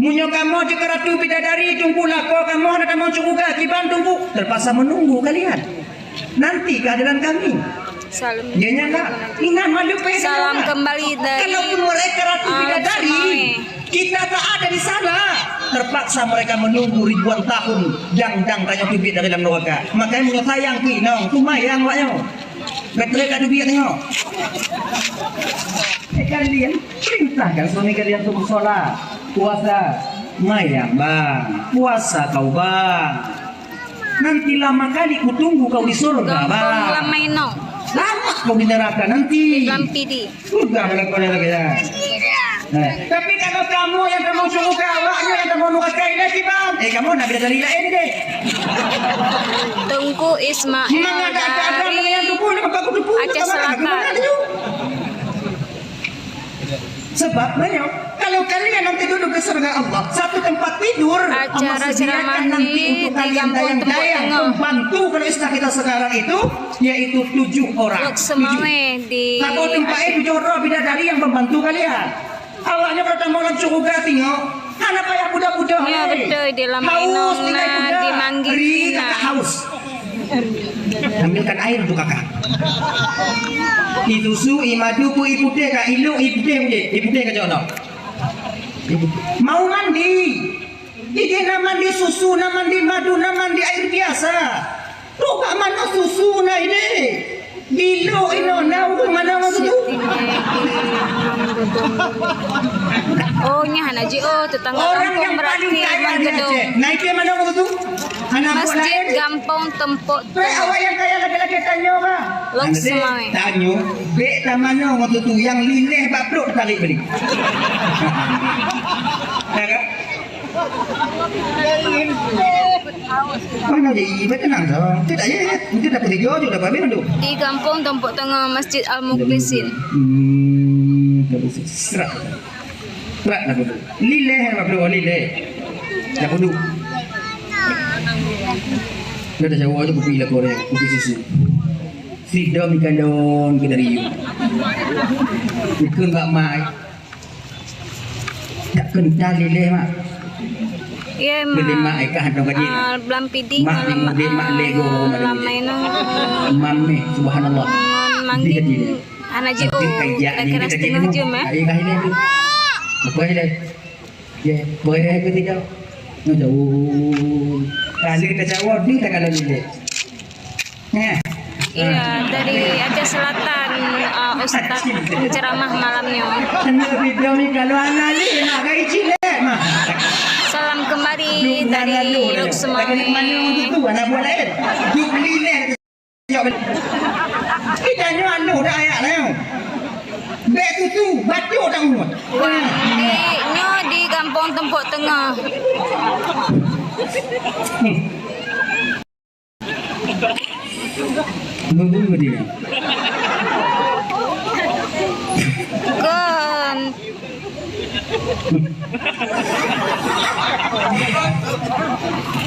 Munyo kamu juga ratu bidadari tunggulah kau kamu ada kamu juga kiban tunggu terpaksa menunggu kalian. Nanti kehadiran kami. Salam. Dia nyangka ingat malu pengen. Salam kembali dari. Kalaupun mereka ratu bidadari, kita tak ada di sana. Terpaksa mereka menunggu ribuan tahun dang tanya tubik dari dalam neraka. Makanya punya sayang pi nong, tumayang waknya. Betul kan tubik tengok. Kalian perintahkan suami kalian untuk sholat, puasa, mayang bang, puasa kau bang. Nanti lama kali ku tunggu kau di surga bang. Lamai no. Lama kau di neraka nanti. Lampidi. Sudah melakukan lagi ya. Tapi kalau kamu yang kamu suka awaknya yang kamu nukai lagi bang. Kamu nak bila dari lain deh. Tunggu Ismail dari Aceh Selatan. Sebab banyak kalau kalian nanti duduk di surga Allah satu tempat tidur acara ceramah nanti untuk kalian dayang pembantu kalau istilah kita sekarang itu yaitu 7 orang. Di satu tempat itu jodoh bidadari yang membantu kalian. Awalnya pertama orang surga tengok anak payah budak-budak. Ya betul di Lamainong dimanggil haus. Ambilkan air untuk kakak. Itu su imadu ku ibu teh kak ilu ibu teh ke jono. Mau mandi. Ini mandi susu, mandi madu, mandi air biasa. Tuh kak mana susu na ini? Ilu ino na mana maksud? Oh nya Haji tetangga orang yang paling kaya di Aceh. Naiknya mana maksud? Masjid Gampong Tempok. Awak yang kaya lagi-lagi tanya apa? Lok semai. Tanya, bek tamano waktu tu yang lilih baplok tarik beli. Mana jadi tenang dong. Tidak ya, itu dapat video juga dapat mana di Gampong Tempok Tengah Masjid Al Mukhlisin. Serak. Serak nak dulu. Lilih baplok lilih. Nak dulu. Dah jauh aja kopi lah korang, kopi susu. Freedom ikan daun ke dari you. Ikan tak mai. Tak kental leleh mak. Ya mak. Leleh mak ikan hantar kaji. Belam piding. Mak ni mak lego. Mami subhanallah. Manggil anak jiu. Kira setengah jam Ayah kahilai tu. Apa kahilai? Ya, boleh aku tidak. Jauh. Kali kita jawab ni tak kalau ni. Iya dari Aceh Selatan Ustaz ceramah malamnya. Video ni kalau anak ni nak gay cilik mah. Salam kembali dari Luk Semai. Mana tu anak buat lain. Duk lilih. Kita ni anu dah ayat lah. Bek tu batu tak umur. Di Gampong Tempok Tengah. Nunggu dia. Kan.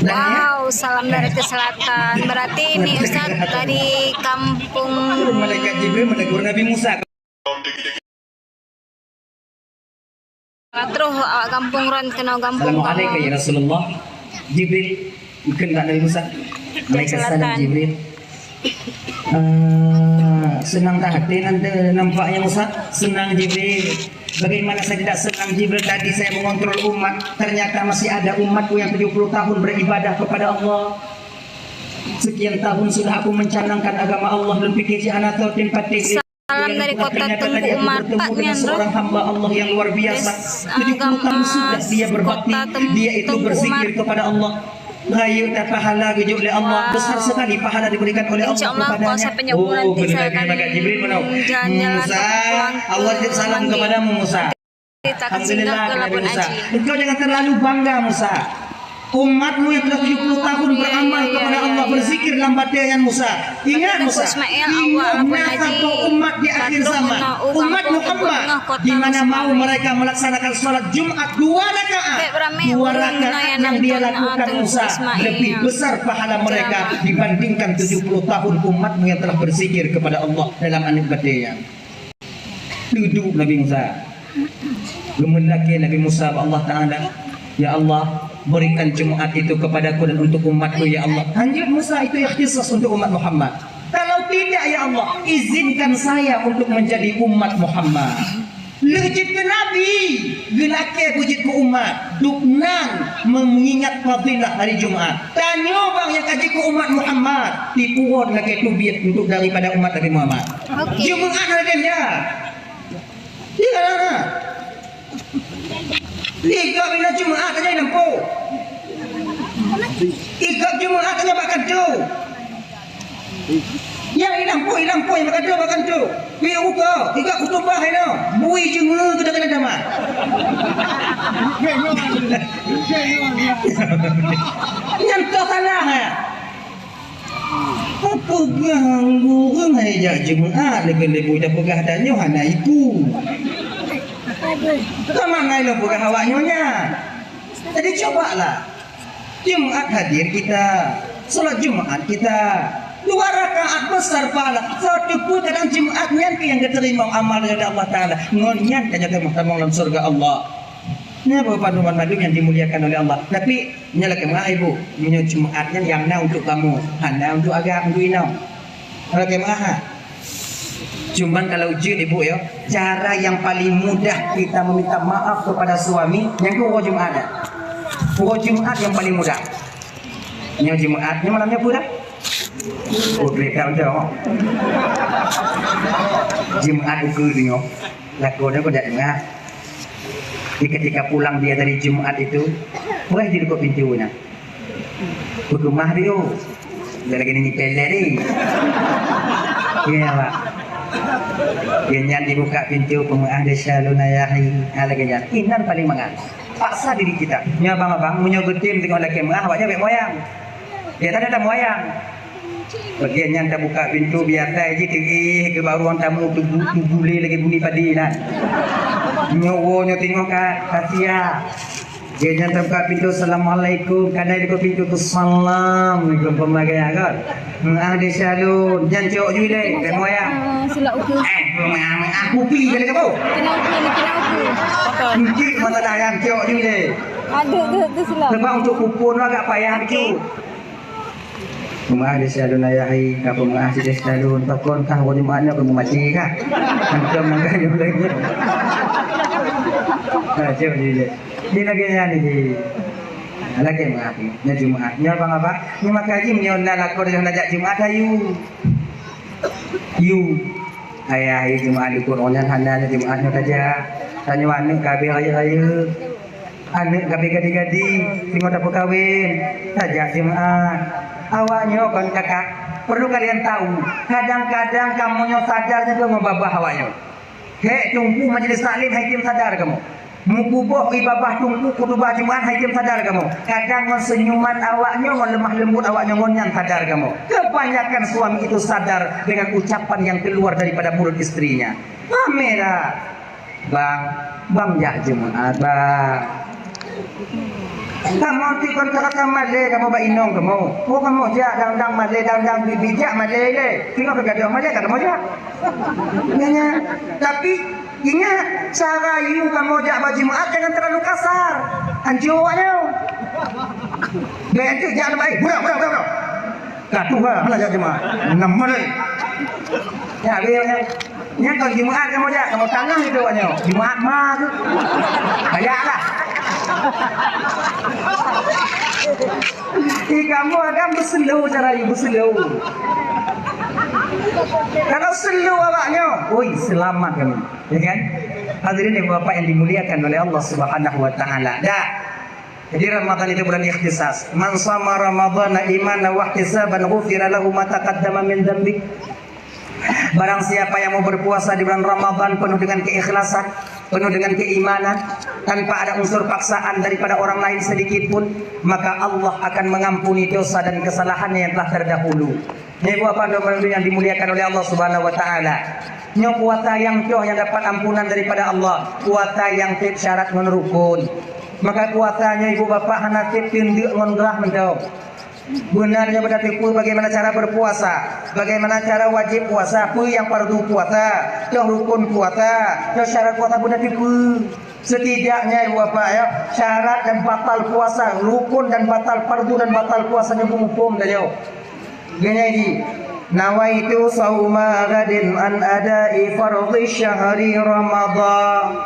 Wow, salam dari ke selatan. Berarti ini Ustaz dari kampung Malaikat Jibril menegur Nabi Musa. Terus kampung Ran kenal kampung. Assalamualaikum ya Rasulullah. Jibril ikan tak Nabi Musa. Malaikat salam Jibril. Senang tak hati nanti nampaknya Musa. Senang Jibril. Bagaimana saya tidak senang Jibril tadi saya mengontrol umat. Ternyata masih ada umatku yang 70 tahun beribadah kepada Allah. Sekian tahun sudah aku mencanangkan agama Allah. Belum pikir anak atau tempat tinggi. Salam dari kota Tengku Umar Pak Nyandro. Seorang hamba Allah yang luar biasa. 70 tahun sudah dia berbakti. Dia itu berzikir kepada Allah. Rayu dan pahala wujud oleh Allah. Besar sekali pahala diberikan oleh Allah kepadanya. Oh, benar benar Jibril benar. Musa, Allah titip salam kepadamu Musa. Alhamdulillah kepada Musa. Engkau jangan terlalu bangga Musa. Umatmu yang telah 70 tahun beramal kepada Allah, berzikir dalam batian Musa. Ingat Musa, ingat apa umat di akhir zaman, umat Muhammad, di mana mau mereka melaksanakan sholat Jumat 2 rakaat. 2 rakaat yang dia lakukan Musa lebih besar pahala mereka dibandingkan 70 tahun umatmu yang telah berzikir kepada Allah dalam batian. Duduk Nabi Musa, gemendaki Nabi Musa Allah Ta'ala, ya Allah, berikan Jumat itu kepadaku dan untuk umatku ya Allah. Anjir Musa itu ikhtisas untuk umat Muhammad. Kalau tidak ya Allah, izinkan saya untuk menjadi umat Muhammad. Lejit ke Nabi, gelake pujit ke umat, duknan mengingat fadilah hari Jumat. Tanya bang yang kaji ke umat Muhammad, tipuan lagi tubiat untuk daripada umat Nabi Muhammad. Jumat ada dia. Iya lah. Liga bila Jumat aja lampu. Ikut Jumat aja bakal tu. Yang lampu yang bakal tu. Pi uga, ikut kutubah ini. Bui Jumat kita kena damat. Nyantok salah ya. Apa ganggu kan aja Jumat lebih-lebih dah pegah dan hana iku. Sama ngai lo bukan hawanya. Jadi cobalah Jumat hadir kita, salat Jumat kita, 2 rakaat besar pahala. Satu pun kadang Jumatnya yang diterima amal dari Allah Taala. Ngonyan kan jaga mahkamah dalam surga Allah. Ini beberapa teman madu yang dimuliakan oleh Allah. Tapi nyalakan ibu, minyak Jumatnya yang na untuk kamu, hana untuk agak untuk inau. Kalau kemah. Cuman kalau ujian ibu ya, cara yang paling mudah kita meminta maaf kepada suami yang ke Jumat. Jumat yang paling mudah. Yang Jumatnya malamnya pula. Udah tahu. Jumat itu dia, lakunya pada dengar. Ketika pulang dia dari Jumat itu, boleh jadi kok pintunya. Berkemah dia. Dia lagi nyipel ni. Ya Pak. Kenyan dibuka pintu pemengah desa lunayahi alaganya. Inan paling mangan. Paksa diri kita. Nya abang-abang munyo getim tengok laki mengah awaknya baik moyang. Dia tak ada moyang. Bagian yang tak buka pintu biar tak je ke baru orang tamu tu boleh lagi bunyi padi lah. Nyowo nyo tengok kasia. Dia yang tak buka pintu assalamualaikum, kadang dia pintu tu assalamualaikum pemagaya kan. Mengah desa lu jangan cok jui deh, baik moyang. Sila ukur. Aku pi jadi kamu. Kena ukur. Mungkin mana dah yang cok je deh. Ada sila. Sebab untuk kupon agak payah tu. Rumah di salun ayahi, kapal rumah di salun. Takon kah wajib mana kamu mati kah? Macam mana yang lagi? Cok je. Di lagi yang ni. Lagi mengaji, nya Jumat, nya bang apa? Ni makaji menyolah lakor yang najak Jumat ayu. Ayah Jumat ikut orang handal Jumatnya saja. Tanya anak kabeh raya-raya. Anak kabeh gadi-gadi, tengok tak kawin. Sajak Jumat. Awaknya kan kakak, perlu kalian tahu, kadang-kadang kamu sadar juga membabah awaknya. Hei, tunggu majlis taklim hakim sadar kamu. Mukubah ibabah tunggu kutubah Jumat hakim sadar kamu. Kadang senyuman awaknya, lemah lembut awaknya ngonyan sadar kamu. Kebanyakan suami itu sadar dengan ucapan yang keluar daripada mulut istrinya. Merah, bang jak Jumat bang. Kamu ti kontrakan male kamu ba inong kamu. Oh kamu jak dang male dang bijak male le. Tengok kegaduh male tak kamu jak. Nanya, tapi ingat cara you kamu jak baju Jumat jangan terlalu kasar. Anjuannya. Berarti jangan baik. Budak. Katuh lah jak Jumat. Nama le. Ya biarnya. Nya kalau Jumat kamu jak kamu tangah itu awaknya. Jumat mah tu. Bayarlah. Kamu akan berselu cara ibu berselu. Kalau selu awaknya, oi selamat kamu, ya kan? Hadirin ibu bapak yang dimuliakan oleh Allah Subhanahu wa taala. Dah. Jadi Ramadan itu bulan ikhtisas. Man shama Ramadhana imanan wa ihtisaban ghufira lahu ma taqaddama min dhanbi. Barang siapa yang mau berpuasa di bulan Ramadan penuh dengan keikhlasan, penuh dengan keimanan, tanpa ada unsur paksaan daripada orang lain sedikit pun, maka Allah akan mengampuni dosa dan kesalahannya yang telah terdahulu. Ini apa yang dimuliakan oleh Allah Subhanahu wa taala. Nyo puasa yang yang dapat ampunan daripada Allah, puasa yang tip syarat menurukun. Maka puasanya ibu bapak hana tip tinduk ngondrah mentau. Benarnya berarti bagaimana cara berpuasa, bagaimana cara wajib puasa, apa yang fardu puasa, yang rukun puasa, yang syarat puasa berarti setidaknya ibu bapak ya, syarat dan batal puasa, rukun dan batal fardu dan batal puasanya hukum dah jauh. Gini ini, nawaitu sauma gadin an adai fardhi syahri Ramadan.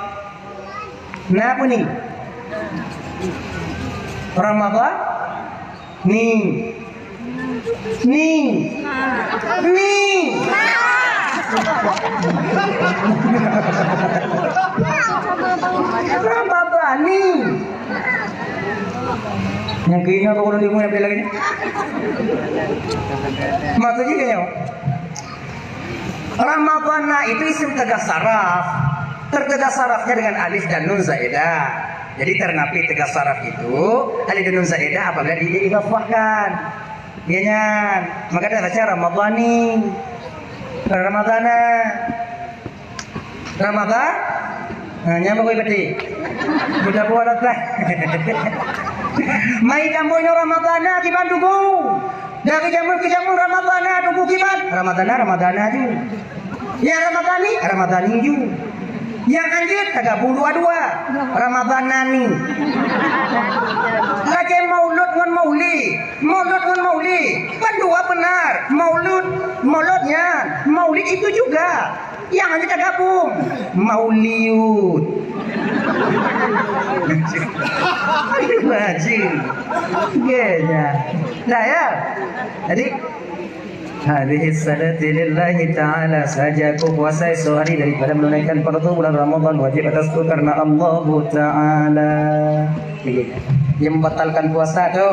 Nah apa ni? Ramadan Ning Ramadan ning. Yang kayaknya apa kalau dia lagi ni? Maksudnya dia Ramadan itu isim tegas saraf. Tertegas sarafnya dengan alif dan nun zaidah. Jadi ternapi tegas saraf itu alif dan nun zaidah apabila diidhafahkan. Ianya, maka ada baca Ramadhani. Ramadana. Ramadan. Nah, nyamuk berarti. Sudah buat apa? Mai jamur Ramadana di Bandungku. Dari jamur ke jamur Ramadana tunggu kiban. Ramadana ju. Yang Ramadani ju. Yang anjir tergabung dua-dua. Ramadanani. Lagi maulud dengan mauli. Kan dua benar. Mauludnya. Maulid itu juga. Yang anjir tergabung. Mauliud. Wajib. Genya. Nah ya. Jadi hadhihi salati lillahi ta'ala saja aku puasa esok hari daripada menunaikan fardu bulan Ramadan wajib atasku karena Allah Ta'ala. Yang membatalkan puasa tu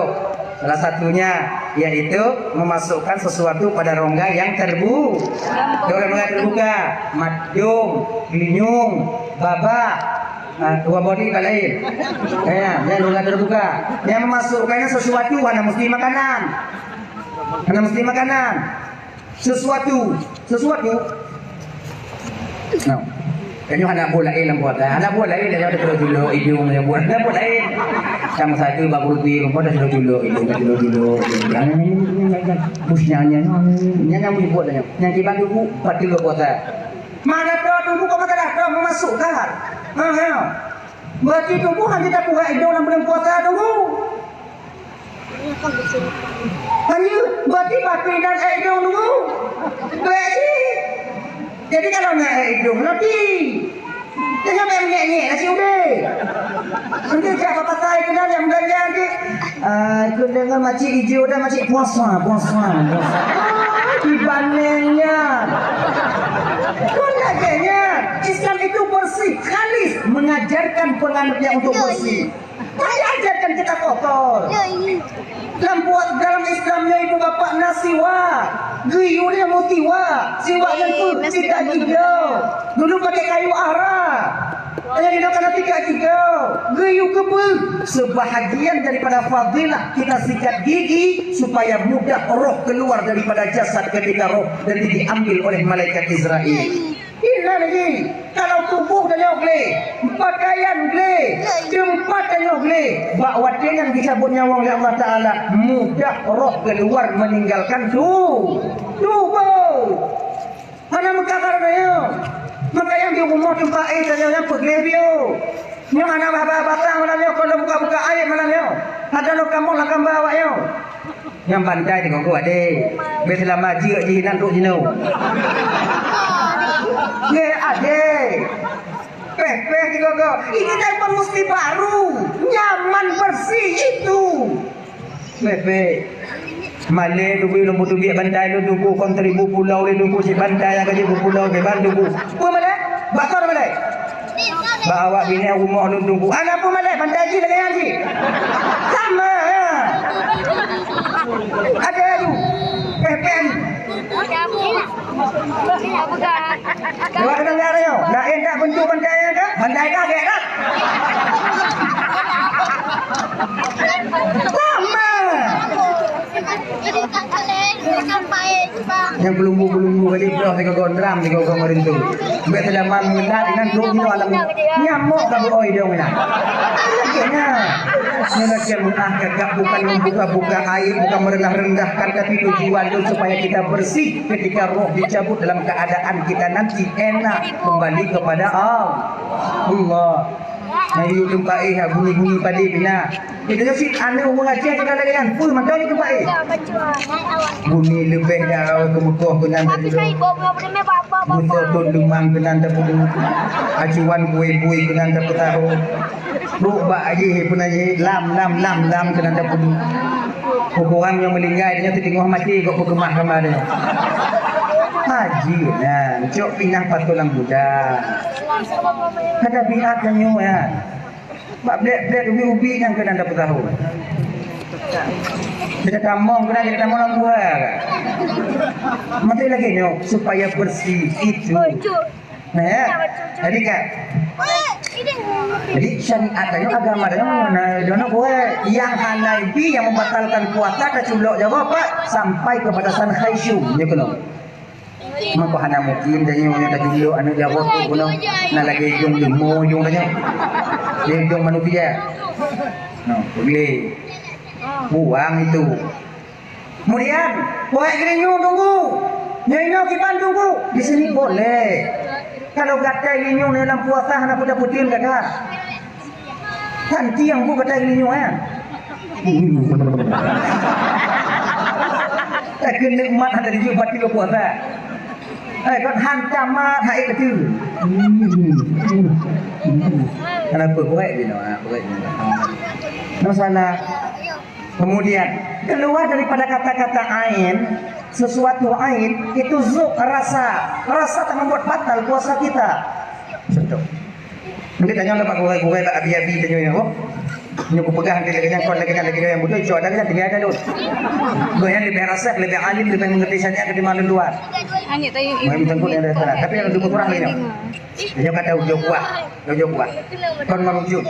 salah satunya yaitu memasukkan sesuatu pada rongga yang terbuka, madung, linyung, babak, dua body lain. Ya, yang rongga terbuka. Yang memasukkannya sesuatu mana mesti makanan. Sesuatu. No. Kanyo anak bulain lang buat. Anak bulain dia ada tulo hidung yang buat. Anak bulain. Sama satu baru pi rumput ada tulo hidung tulo. Jangan busnya yang buat nya. Yang kiban dulu 4 kilo buat. Mana tunggu kok kata memasukkan. Berarti tunggu hanya tak buka hidung dalam bulan puasa tunggu. Hanya berarti batin dan hidung dulu. Berarti jadi kalau nak hidung nanti jangan main nasi udah. Nanti siapa pakai kenal yang belanja nanti. Aku dengar macam hijau dah macam puasa. Dibandingnya. Kau naknya Islam itu bersih, khalis mengajarkan penganutnya untuk bersih. Saya ajarkan kita kotor. Dalam Islamnya ibu bapak nasiwa, guyurnya mutiwa, siwaknya pun tidak hijau. Dulu pakai kayu arah, hanya digunakan tiga hijau. Guyu kebul, sebahagian daripada fadilah kita sikat gigi supaya mudah roh keluar daripada jasad ketika roh dan diambil oleh malaikat Israel. Inilah lagi. Kalau tubuh dan nyogle, pakaian gle, tempat dan nyogle, bakwatnya yang dicabut nyawa oleh Allah Ta'ala, mudah roh keluar meninggalkan tubuh. Mana mengkabar dia? Maka yang diumur tempat air dan yang pergi dia. Yang anak batang malam dia, kalau buka air malam dia, ada lo kamu lah kamu bawa dia. Yang pandai dengan gua deh, bersama maju jinan tu jino. Ye ade, pepe juga. Ini diaper mesti baru, nyaman bersih itu. Pepe, Malay dubu lumbu dubi bandai lu dubu kontribu pulau le dubu si bandai yang kaji pulau ke bandubu. Apa Malay? Bakar Malay. Bawa bini rumah lu dubu. Anak apa Malay? Bandai ji dengan ji. Sama ya. Ada tu, pepe. kamu. Kamu kan. Lewat kena lihat yo. Nak endak bentuk bandai kan? Bandai kaget dah. Lama. Yang belum kali dah tiga gondram tiga kemarin tu. Biasa zaman mula dengan dulu ni alam nyamuk kamu oi dia mana. Akhirnya mereka mengangkat bukan membuka air, bukan merendah-rendahkan, tapi tujuan itu supaya kita bersih ketika roh dicabut dalam keadaan kita nanti enak kembali kepada Allah. Nah, you tempat bunyi-bunyi padi bina. Kita sih anu mengajar kita lagi kan. Full macam ni tempat bunyi lebih dah kemukuh kenan tadi. Betul lumang kenan tak perlu. Acuan kue-kue kenan tak tahu. Rubak aje pun aje lam kenan tak perlu. Orang yang meninggal dia tengok mati kok kemah kamar dia. Haji nah, cok pindah patulang budak. Ada biat yang nyu ya. Bak blek ubi yang kena dapat tahu. Kita tamong kena kita tamong lang buah. Mati lagi nyu supaya bersih itu. Nah ya. Jadi kan. Jadi syariat itu agama itu mana jono kowe yang Hanafi yang membatalkan puasa dan culok jawab Pak sampai kepada San Khaisyum ya kena. Maka hana mungkin dan yang dah dulu anu jawab tu guna nak lagi jung demo jung tanya. Dia jung manusia. No, boleh. Buang itu. Kemudian, kowe kerinyu tunggu. Nyenyo kipan tunggu. Di sini boleh. Kalau gatai linyu dalam puasa hana pada putin kata. Kan tiang bu gatai linyu kan. Tak kena umat ada di jual pati puasa. Kan hantam mat hai kecil. Kenapa buat dia nak buat dia? Masalah. Kemudian keluar daripada kata-kata ain, sesuatu ain itu zuk rasa tak membuat batal puasa kita. Contoh. Mungkin tanya lepas kuai tak abi-abi tanya oh. Nyo ko pegang dia lagi kau lagi yang mudah jo ada kan tidak ada dulu. Gue yang lebih rasa, lebih alim, lebih mengerti syariat ketimbang luar. Hanya tahu Mau tengkuk yang ada salah. Tapi yang lebih kurang ini. Dia kata ujo kuat. Kon merujud.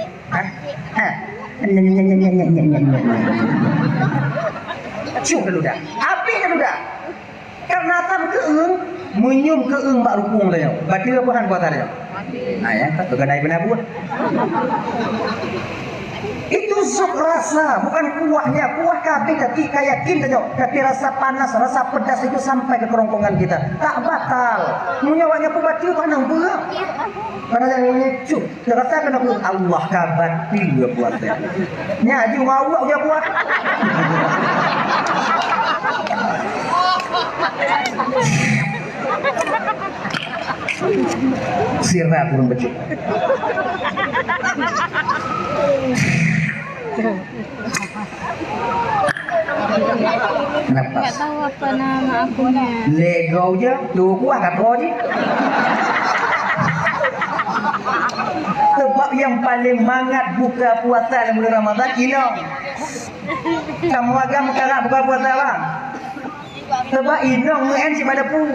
Cium dulu dah. Api dulu dah. Karena tam keung menyum keung mak rupung dah. Berarti apa kan puasa dia? Nah ya, tu kan benar buat. Itu zuk rasa, bukan kuahnya. Kuah kabeh tapi yakin saja. Tapi rasa panas, rasa pedas itu sampai ke kerongkongan kita. Tak batal. Menyawanya pembati panang buah. Karena yang ini cuk. Dia rasa kena Allah kabati dia buat. Nyaji Allah dia buat. Sirna kurang becuk. Kenapa? Tak tahu apa nama akunya. Lego je, tu kuah kat kau je. Sebab yang paling mangat buka puasa dalam bulan Ramadan ini. Kamu agak mengkarak buka puasa bang. Sebab inong muen si pada pu.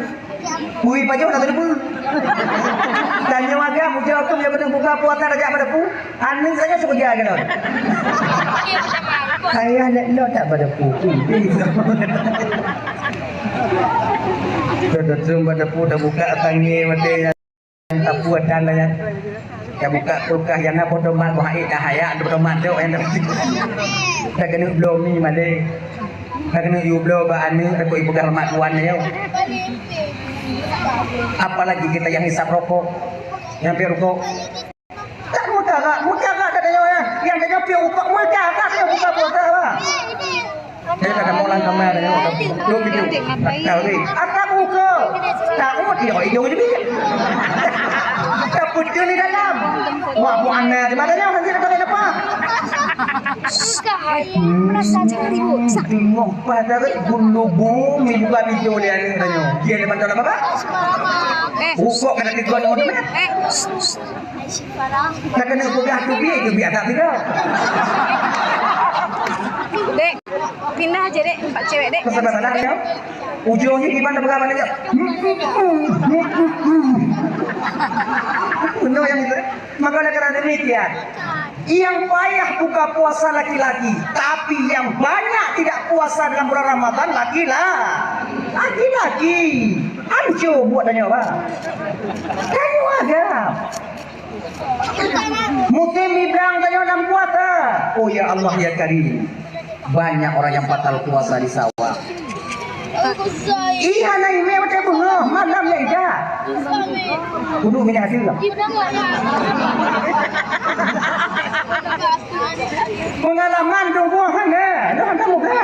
Bui pajau nak ada pu. Tanya agak mujau tu dia betul buka puasa raja pada pu. Aning saja suka dia kan. Saya lo tak pada pu. Betul pada pu dah buka tangi mati yang tak puas dan lah. Ya buka kulkas yang nak foto mat bahaya dah haya foto mat tu yang dah kena belum ni made. Dah kena you belum ba anu aku ibu mat tuan dia. Apalagi kita yang hisap rokok, yang pi rokok. Tak mudah tak ada yang dia pi upah mudah tak dia buka puasa lah. Dia kata mau lang kamera dia belum video. Tahu ni. Apa buka? Tahu dia hidung je ni. Putih di dalam. Wah, bu anda di mana yang nanti dapat apa? Merasa cari bu. Tengok pada bulu ni buka video dia ni tanya. Dia ni bantu apa? Ukok kena tikuan orang tu. Tak kena pegang tu biar tak tidak. Dek. Pindah aja dek, Pak cewek dek. Kesana ya. Ujungnya gimana bagaimana aja? Benar yang itu. Maka oleh karena demikian, yang payah buka puasa laki-laki, tapi yang banyak tidak puasa dalam bulan Ramadan laki-laki. Anjo buat tanya apa? Kayu agam. Musim bilang tanya dalam puasa. Oh ya Allah ya Karim. Banyak orang yang batal puasa di sawah. Iya naik me macam bunga malam ya ida. Kudu minyak hasil lah. Pengalaman dong buah hana, dah ada muka.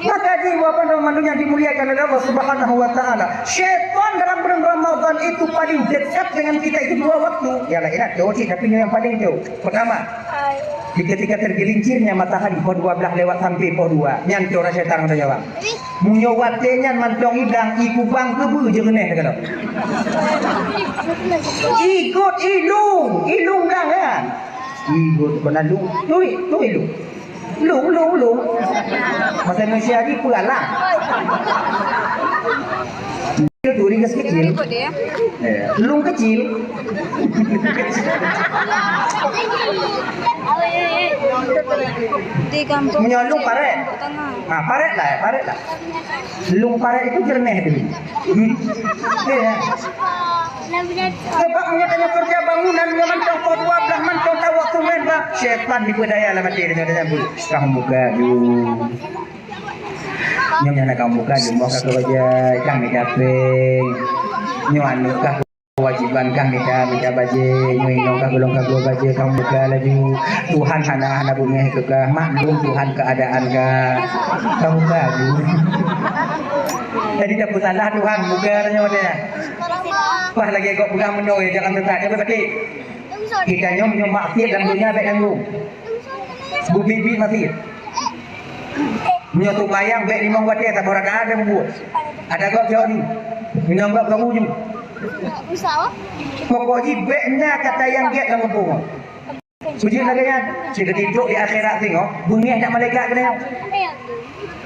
Maka jiwa pada yang dimuliakan oleh Allah Subhanahu Wa Taala. Syaitan dalam bulan Ramadan itu paling dekat dengan kita itu dua waktu. Yalah ingat jauh tapi yang paling jauh. Pertama, di ketika tergelincirnya matahari pukul 12 lewat sampai pukul 2 nyantor syaitan ada jawab munyo watenya mantong idang iku bang kebu je meneh kata ikut ilung dah kan ikut kena lu ilung masa Indonesia ni pulalah itu ringkas kecil lung kecil Di kampung menyolong paret. Ah, paret lah. Lung paret itu jernih dulu. Ya. Sebab menyatanya kerja bangunan dia mantong kau 12 mantong tahu waktu main bah. Syaitan dipedaya lah mati dengan bul. Kamu buka dulu. Nyonya nak kamu buka dulu mau kau kerja kang ni kapeng. Nyoanu kah kewajiban kang minta baje nyoino kagulong baje kamu buka laju Tuhan hana bumi kekah maklum Tuhan keadaan ka kamu buka dulu jadi tak salah Tuhan buka tanya dia wah lagi kau buka menoi jangan tertak dia berarti kita nyom maksiat dan dunia baik yang lu bumi maksiat nyotu bayang baik limang wadah tak berada ada membuat ada kau jauh ni minum kau kamu juga pokoknya beknya kata yang get dalam punggung. Suji lagi ya, jika tidur di akhirat tengok, bunyi tak malaikat kena.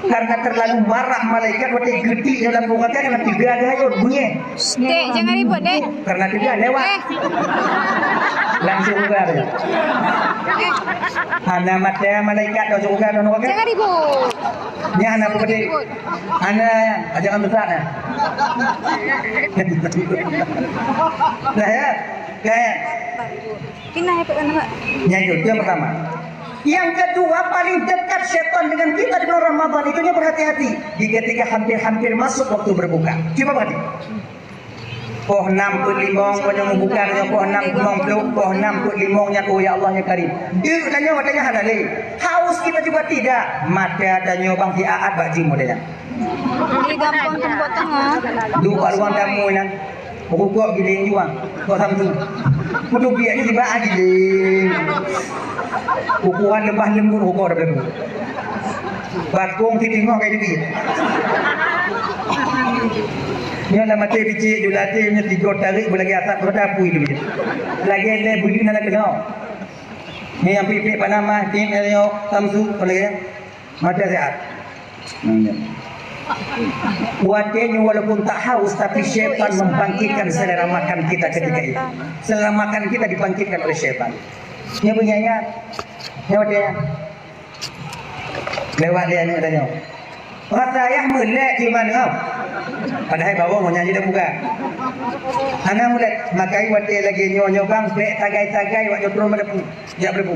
Karena terlalu marah malaikat waktu gede dalam punggung kan, karena tiga ada hayut bunyi. Dek, jangan ribut dek. Karena tiga lewat. Langsung juga ada. Hana mata malaikat dah juga dah nak. Jangan ribut. Ni anak apa dia? Anak jangan besar nah. Nah ya, kayak Pindah ya Pak Pak. Yang itu yang pertama. Yang kedua paling dekat syaitan dengan kita di bulan Ramadan itu dia berhati-hati di ketika hampir-hampir masuk waktu berbuka. Coba perhati. Poh 6 put limong banyak membuka nya poh 6 limong peluk poh 6 put limongnya ko ya Allah ya Karim. Dia tanya matanya halal. Haus kita juga tidak. Mata tanya bang di aat baju modelnya. Di gampang tempat tengah. Dua ruang tamu nan. Pokok giling juang. Kau Samsung. Kudu biar ni tiba giling. Ukuran lembah lembut pokok dah belum. Bakung tengok kayak gitu. Yang lama mati biji julati nya 3 tarik lagi asap berdapu itu dia. Lagi le buli nak kena. Ni yang pipi Panama tim elio Samsung lagi. Mata sehat. Buatnya walaupun tak haus tapi syaitan membangkitkan selera makan kita ketika itu. Selera makan kita dibangkitkan oleh syaitan. Dia punya ayat. Lewat dia. Lewat dia ni katanya. Rasa ayah mulai di mana kau? Padahal bawa mau nyanyi dah buka. Anak mulai makai wate lagi nyonya bang, bek tagai-tagai wak jotro madapu. Jak berpu.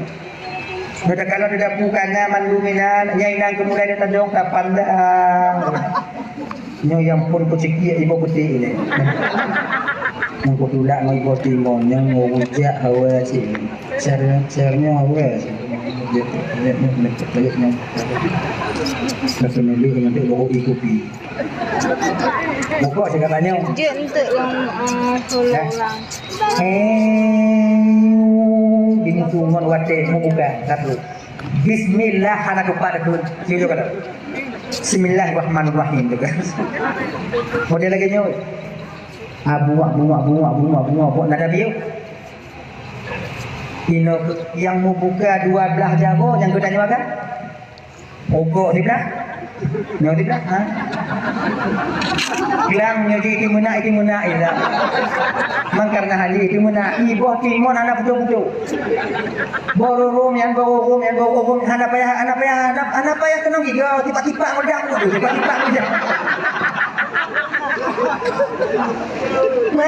Sudah kalau tidak bukan manduminan, nyainan kemudian dia tandong tak pandang. Nyo yang pun kuciki ibu putih ini. Yang kudulak mau ibu timon, yang mau ujak hawa sih. Cernya hawa sih. Lihatnya. Nasi meli nanti bawa ikuti. Buka saya katanya. Dia untuk yang tolong lah. Ini cuma wate buka satu. Bismillah anak kepada tu. Siapa kata? Bismillahirrahmanirrahim juga. Model lagi nyoy. Bunga. Nada biu. Ino yang mau buka 12 jago yang kita nyawakan Pokok di belah. Nyo di belah. Ha? Kilang nyo di itu muna ila. Mang karena hali itu muna ibu timon anak betul-betul. Borum yang anak payah kenong giga tiba-tiba ngedang tiba-tiba ngedang.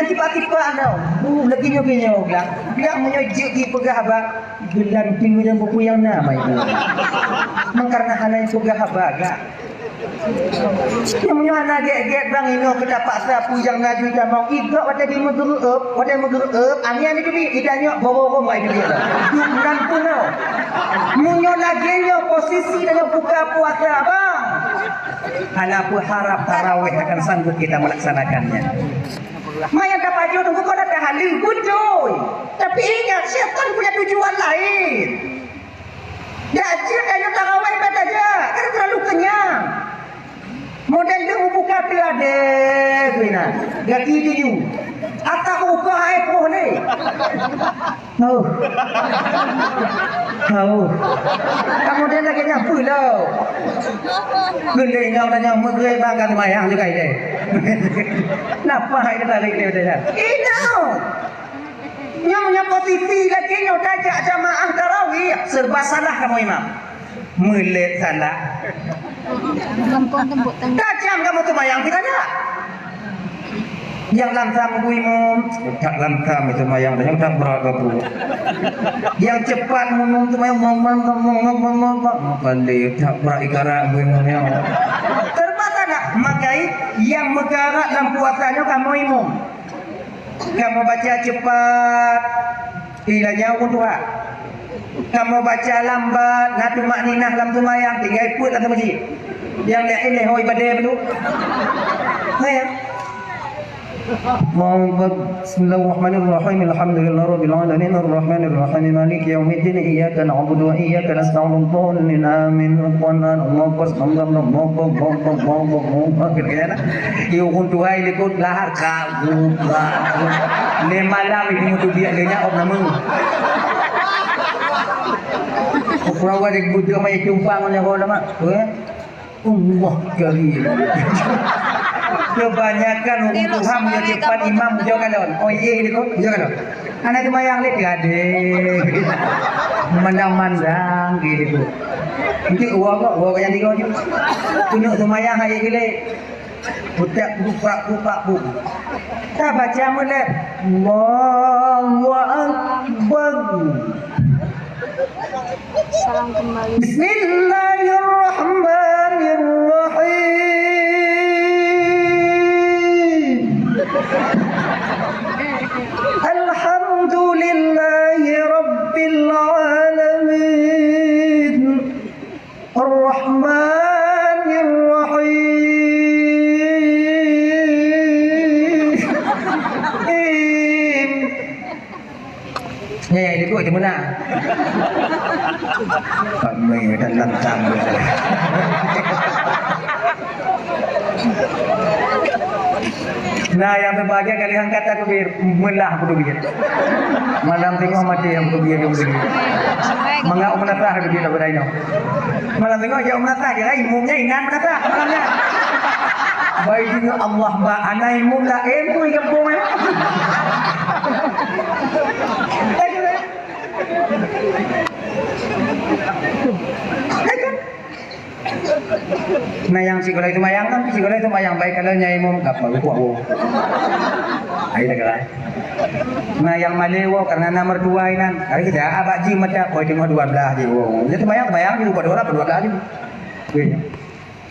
Tiba-tiba ano. Lagi nyo bilang. Bilang nyo di pegah ba gelan tinggi yang buku yang nama itu. Mang karena hana yang pegah ba gak. Yang mana get bang ino kita paksa pujang ngaju jamau igak wate di menggerup ani tu di idanya bawa mai dia nan puno munyo lagi nyo posisi dan buka puasa bang hana pu harap tarawih akan sanggup kita melaksanakannya maya dapat jodoh kau dah halil kujoy tapi ingat syaitan punya tujuan lain jadi hanya tarawih saja karena terlalu kenyang. Model dia buka pilade, bina. Gak gitu ju. Atak buka haipoh ni. Tahu. Kamu dia lagi nyampu lah. Gede ngau dah nyampu gede bangkan mayang juga ini. Napa hai kita lagi dia dah. Ino. Yang posisi lagi nyau tajak jamaah tarawih serba salah kamu imam. Melet salah. Tajam kamu tu mayang tidak ada. Yang lantam buimu tak lantam itu mayang yang tak berapa pun. Yang cepat ngomong tu mayang ngomong pandai tak berakara buimu yang. Terbata nak makai yang megarak dalam puasanya kamu imum. Kamu baca cepat ilahnya untuk apa? Kamu baca lambat, natu makninah lam tu mayang tinggal ikut dalam masjid. Yang lain ni hoi badai betul. Mayang. Bismillahirrahmanirrahim. Alhamdulillahirabbil alamin arrahmanir rahim maliki yaumiddin iyyaka na'budu wa iyyaka nasta'in amin. Allahu akbar. Iyo untuk hai likut lahar ka. Le malam itu tu dia lenya op nama. Perawan yang budak mai tumpang nya kau mak. Allah karim. Kebanyakan untuk ham dia cepat imam jangan don. Oh ye ni kau jangan don. Anak tu mayang lek gade. Mandang-mandang gitu. Nanti uang yang tiga je. Tunjuk tu mayang hai gile. Budak buka bu. Tak baca mulai. Allahu akbar. Salam kembali. Bismillahirrahmanirrahim. Alhamdulillahi rabbil alamin. Ar-Rahmanirrahim. Nghe đi cô thì muốn nào? Kami dan lantang. Nah yang berbahagia kalian kata aku melah aku begini. Malam tengok mati yang aku begini. Mengak menatah aku begini berdaya. Malam tengok jauh menatah dia imumnya ingat menatah malamnya. Baik juga Allah ba anak imum lah tu ikan pun. Nah yang sekolah itu mayang kan, sekolah itu mayang baik kalau nyai mum kapal kuat. Ayo dah kalah. Nah yang malewo karena nomor 2 ini, hari kita abak ji macam kau tengok 12 je. Jadi mayang juga berdua je.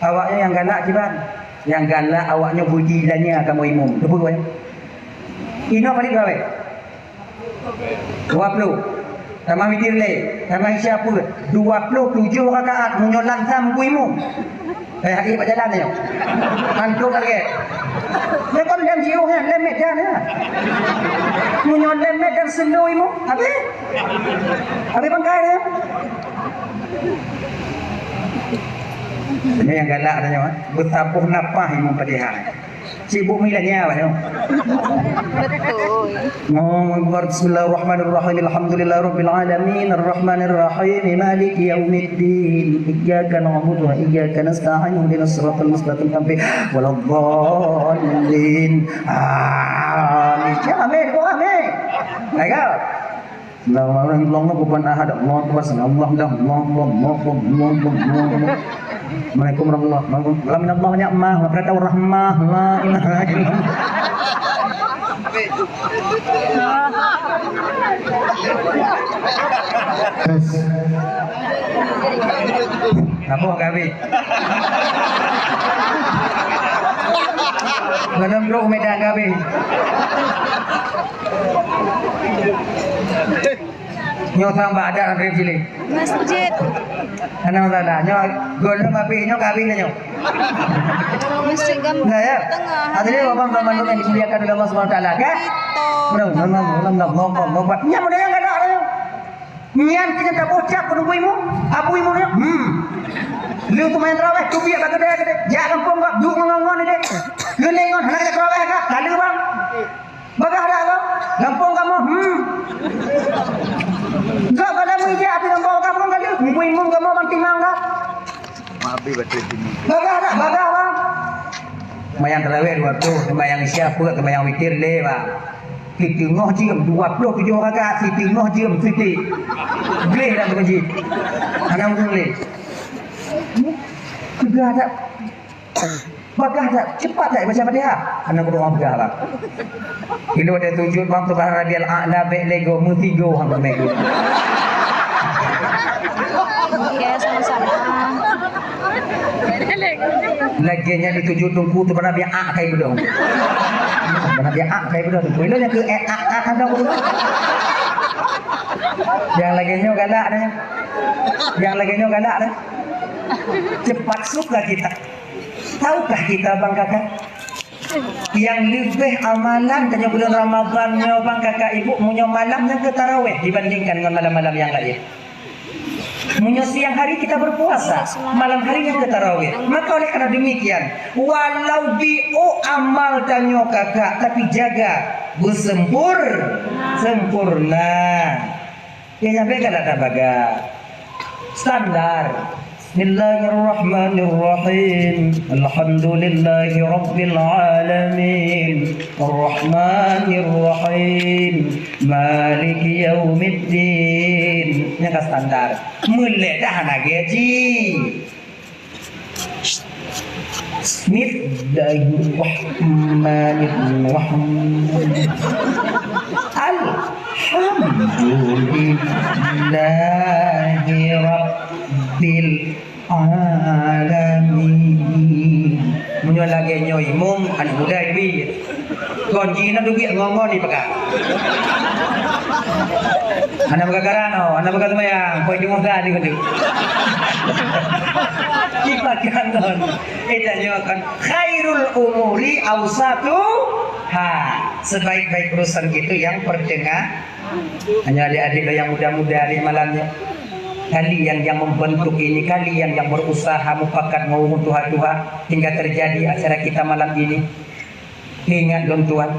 Awaknya yang galak ciban, yang galak awaknya budilannya kamu imum. Betul kan? Ino balik gawe. 20. Sama witir le, sama isya pun 27 rakaat munyo lantam kuimu. Hari pak jalan ni. Antuk lagi. Lepas dan jiu kan lemet dah ni. Munyo lemet dan slow imu. Habis bangkai dia. Ini yang galak tanya, bertabuh napah imu padihah. Sibuk milanya Pak. Betul. Bismillahirrahmanirrahim. Alhamdulillahirabbil alamin arrahmanir rahim maliki yaumiddin. Iyyaka na'budu wa iyyaka nasta'in ihdinas siratal mustaqim waladdallin. Amin. Ya amin. Oh amin. Baiklah. Allahumma kuban ahad Allah kubasan Allah dah Allah. Assalamualaikum warahmatullahi wabarakatuh. Alhamdulillah ni'mah wa barakatuh rahmah la ilaha illallah. Apa kami? Ganam bro medan kami. Nyo tambah ada rem sini. Masjid. Ana tanda nyo golong api nyo kawin nyo. Masjid Gambir Nah ya. Tengah. Hadirin Bapak Bapak yang dimuliakan oleh Allah Subhanahu wa taala kan? Mudah-mudahan nya mudah enggak ada. Nyan kita tak bocah penubuimu, apuimu nya. Lu tu main raweh tu biar gede-gede. Ja kampung kok duk ngongon dek. Lu nengon anak raweh kah? Lalu bang. Bagah dah kau. Kampung kamu. Kau pada muija api kampung kamu kali. Ibu-ibu kamu bang timang kah? Mabi betul ini. Bagah dah, bagah bang. Mayang terawih waktu, mayang isya pula ke mayang witir le bang. Kita ngoh jam 27 rakaat, kita ngoh jam kita. Boleh dah berjih. Anak boleh. Bagah dah. Bagah dah, cepat dah baca Fatihah. Anak berdoa bagah bang. Bila ada tujuh bang tu bahar Rabiul A'la baik lego mutigo hang baik. Ya, sama-sama. Laginya dituju tungku tu pernah biar ak kai bedong. Pernah biar ak kai bedong tu. Bila yang ke ak ada bedong. Yang laginya galak dah. Yang laginya galak dah. Cepat suka kita. Tahukah kita bang kakak? Yang lebih amalan tanya bulan Ramadannya bang kakak ibu punya malamnya ke tarawih dibandingkan dengan malam-malam yang lain. Punya siang hari kita berpuasa, malam harinya ke tarawih. Maka oleh karena demikian, walau amal tanya kakak, tapi jaga sempurna. Ya sampai kada tak baga standar. Bismillahirrahmanirrahim. Alhamdulillahi rabbil alamin. Arrahmanirrahim. Maliki yaumiddin. Yang standar. Mulai dah nak gaji. Bismillahirrahmanirrahim. Alhamdulillahi rabbil alamin. Munyo lagi nyo imum an budai bi. Kon jina du bi ngomong ni pakak. Ana magagarano, ana magamayang, pwede mo gani ko dito. Dipakan don. Ita nyo kan khairul umuri awsatuha. Sebaik-baik urusan gitu yang pertengah. Hanya adik-adik yang muda-muda di malamnya. Kalian yang membentuk ini, kalian yang berusaha mufakat mau Tuhan hingga terjadi acara kita malam ini. Ingat dong Tuhan,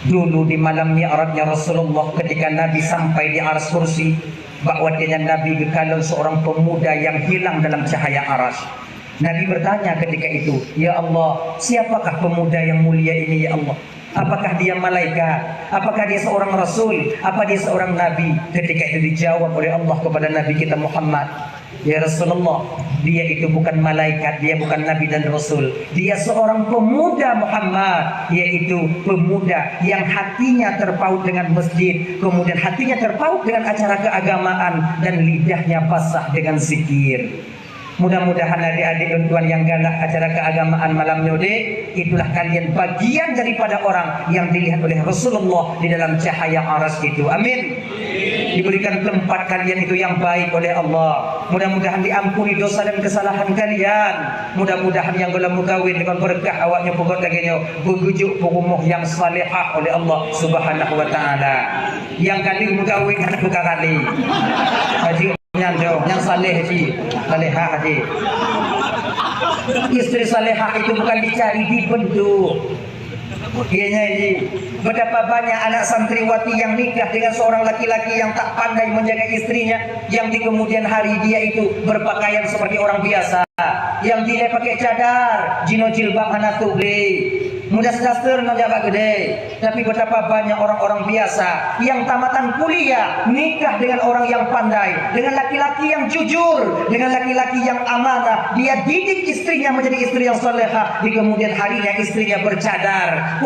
dulu di malam Mi'rajnya Rasulullah ketika Nabi sampai di arsy kursi, bahwasanya Nabi kalau seorang pemuda yang hilang dalam cahaya arsy. Nabi bertanya ketika itu, ya Allah, siapakah pemuda yang mulia ini ya Allah? Apakah dia malaikat? Apakah dia seorang rasul? Apa dia seorang nabi? Ketika itu dijawab oleh Allah kepada Nabi kita Muhammad, ya Rasulullah, dia itu bukan malaikat, dia bukan nabi dan rasul. Dia seorang pemuda Muhammad, yaitu pemuda yang hatinya terpaut dengan masjid, kemudian hatinya terpaut dengan acara keagamaan, dan lidahnya basah dengan zikir. Mudah-mudahan adik-adik dan tuan yang galak acara keagamaan malam nyode, itulah kalian bagian daripada orang yang dilihat oleh Rasulullah di dalam cahaya arsy itu. Amin. Diberikan tempat kalian itu yang baik oleh Allah. Mudah-mudahan diampuni dosa dan kesalahan kalian. Mudah-mudahan yang belum kawin dengan berkah awaknya pokok laginya berujuk rumah yang salihah oleh Allah Subhanahu wa taala. Yang kali kawin anak buka kali. Haji yang saleh haji, salehah haji. Istri salehah itu bukan dicari, dibentuk. Ianya ini betapa banyak anak santriwati yang nikah dengan seorang laki-laki yang tak pandai menjaga istrinya, yang di kemudian hari dia itu berpakaian seperti orang biasa, yang dia pakai cadar, jino jilbab hanatuk mudah daster nojabak gede. Tapi betapa banyak orang-orang biasa yang tamatan kuliah nikah dengan orang yang pandai, dengan laki-laki yang jujur, dengan laki-laki yang amanah. Dia didik istrinya menjadi istri yang salehah. Di kemudian harinya istrinya bercadar,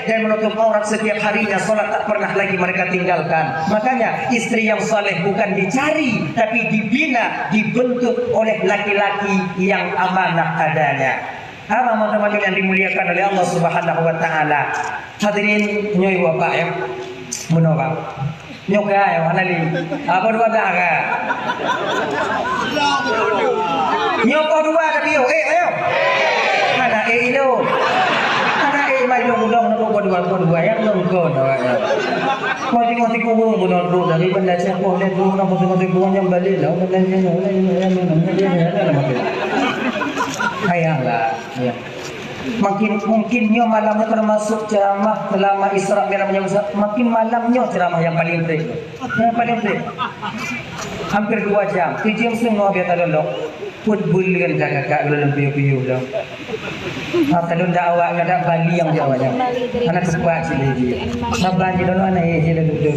dan menutup aurat setiap harinya. Salat tak pernah lagi mereka tinggalkan. Makanya istri yang saleh bukan dicari, tapi dibina, dibentuk oleh laki-laki yang amanah adanya. Teman-teman yang dimuliakan oleh Allah Subhanahu wa taala. Hadirin nyoy bapak ya. Menolak. Nyoka ya mana li? Apa dua daga? Nyoko dua tapi yo ayo. Mana itu? Mana mai dong dua yang dongkon. Mati kubung bunuh dari benda siapa lihat dulu nama buang yang balik lah. Ayahlah, ya. Mungkin malamnya termasuk ceramah selama Isra Mi'rajnya makin malamnya ceramah yang paling penting. Yang paling penting. Hampir 2 jam. 7 jam setengah biar talolok. Put bulian kakak dalam piu-piu dah. Talon dah awak ada Bali yang jawanya. Anak sepat sini. Sabar di dalam anak je dah duduk.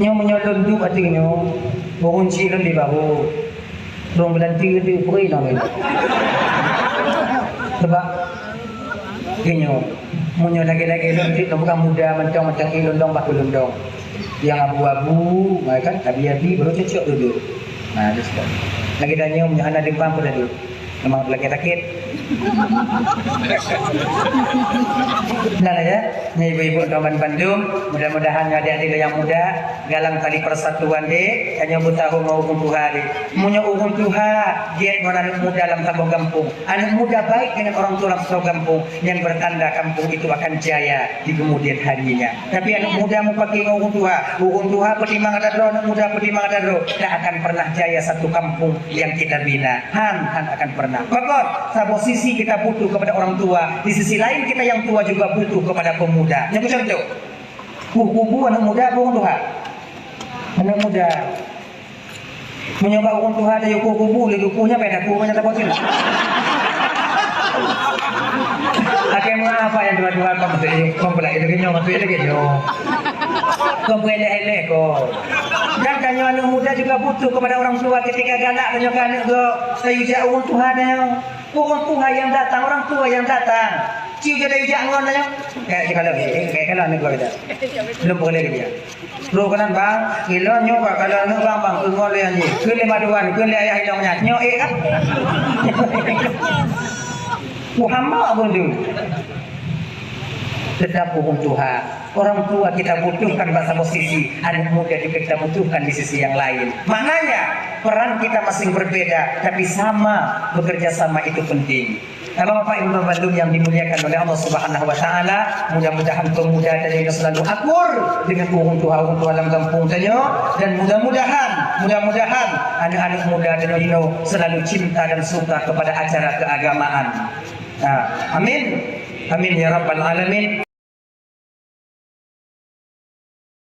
Nyo menyolong du artinya kunci di bahu. Rong bulan 3 di puri dah. Sebab inyo munyo lagi-lagi lontit bukan muda macam ilundong batu lundong yang abu-abu kan hati-hati baru cocok dulu. Nah terus lagi danyo munyo anak dimpang pada dulu memang lagi sakit. Nah ya, ibu-ibu kawan Bandung, mudah-mudahan adik-adik yang muda galang tali persatuan deh, hanya tahu mau umum hari, punya umum Tuhan, dia anak muda dalam kampung kampung, anak muda baik dengan orang tua dalam satu kampung yang bertanda kampung itu akan jaya di kemudian harinya. Tapi anak muda mau pakai umum Tuhan pertimbangan ada anak muda pertimbangan ada tak akan pernah jaya satu kampung yang kita bina. Han akan pernah. Pokok, posisi kita butuh kepada orang tua, di sisi lain kita yang tua juga butuh kepada pemuda. Yang contoh, kubu anak muda bukan Tuhan. Anak muda menyoba orang Tuhan ada kubu, kubunya beda kubunya tak boleh. Akhirnya mengapa yang dua-dua kompulak itu kenyo masuk itu kenyo. Kompulak kok. Dan kanyo anak muda juga butuh kepada orang tua ketika galak kanyo anak go sayujak orang Tuhan orang tua yang datang, orang tua yang datang. Ciu jadi jangan nanya. Kayak kalau ni kau ada. Belum boleh dia. Lu kanan bang, kilo nyoba kalau nak bang tunggu le ni. Kele maduan, kele ayah hilangnya. Nyo kan. Muhammad pun tu. Tetap hukum Tuhan. Orang tua kita butuhkan bahasa posisi, anak muda juga kita butuhkan di sisi yang lain. Maknanya peran kita masing berbeda, tapi sama, bekerja sama itu penting. Bapak Ibu Bandung yang dimuliakan oleh Allah Subhanahu Wa Taala, mudah-mudahan pemuda tadi selalu akur dengan hukum Tuhan dalam kampung tanya, dan mudah-mudahan anak-anak muda tadi selalu cinta dan suka kepada acara keagamaan. Amin, amin ya rabbal alamin.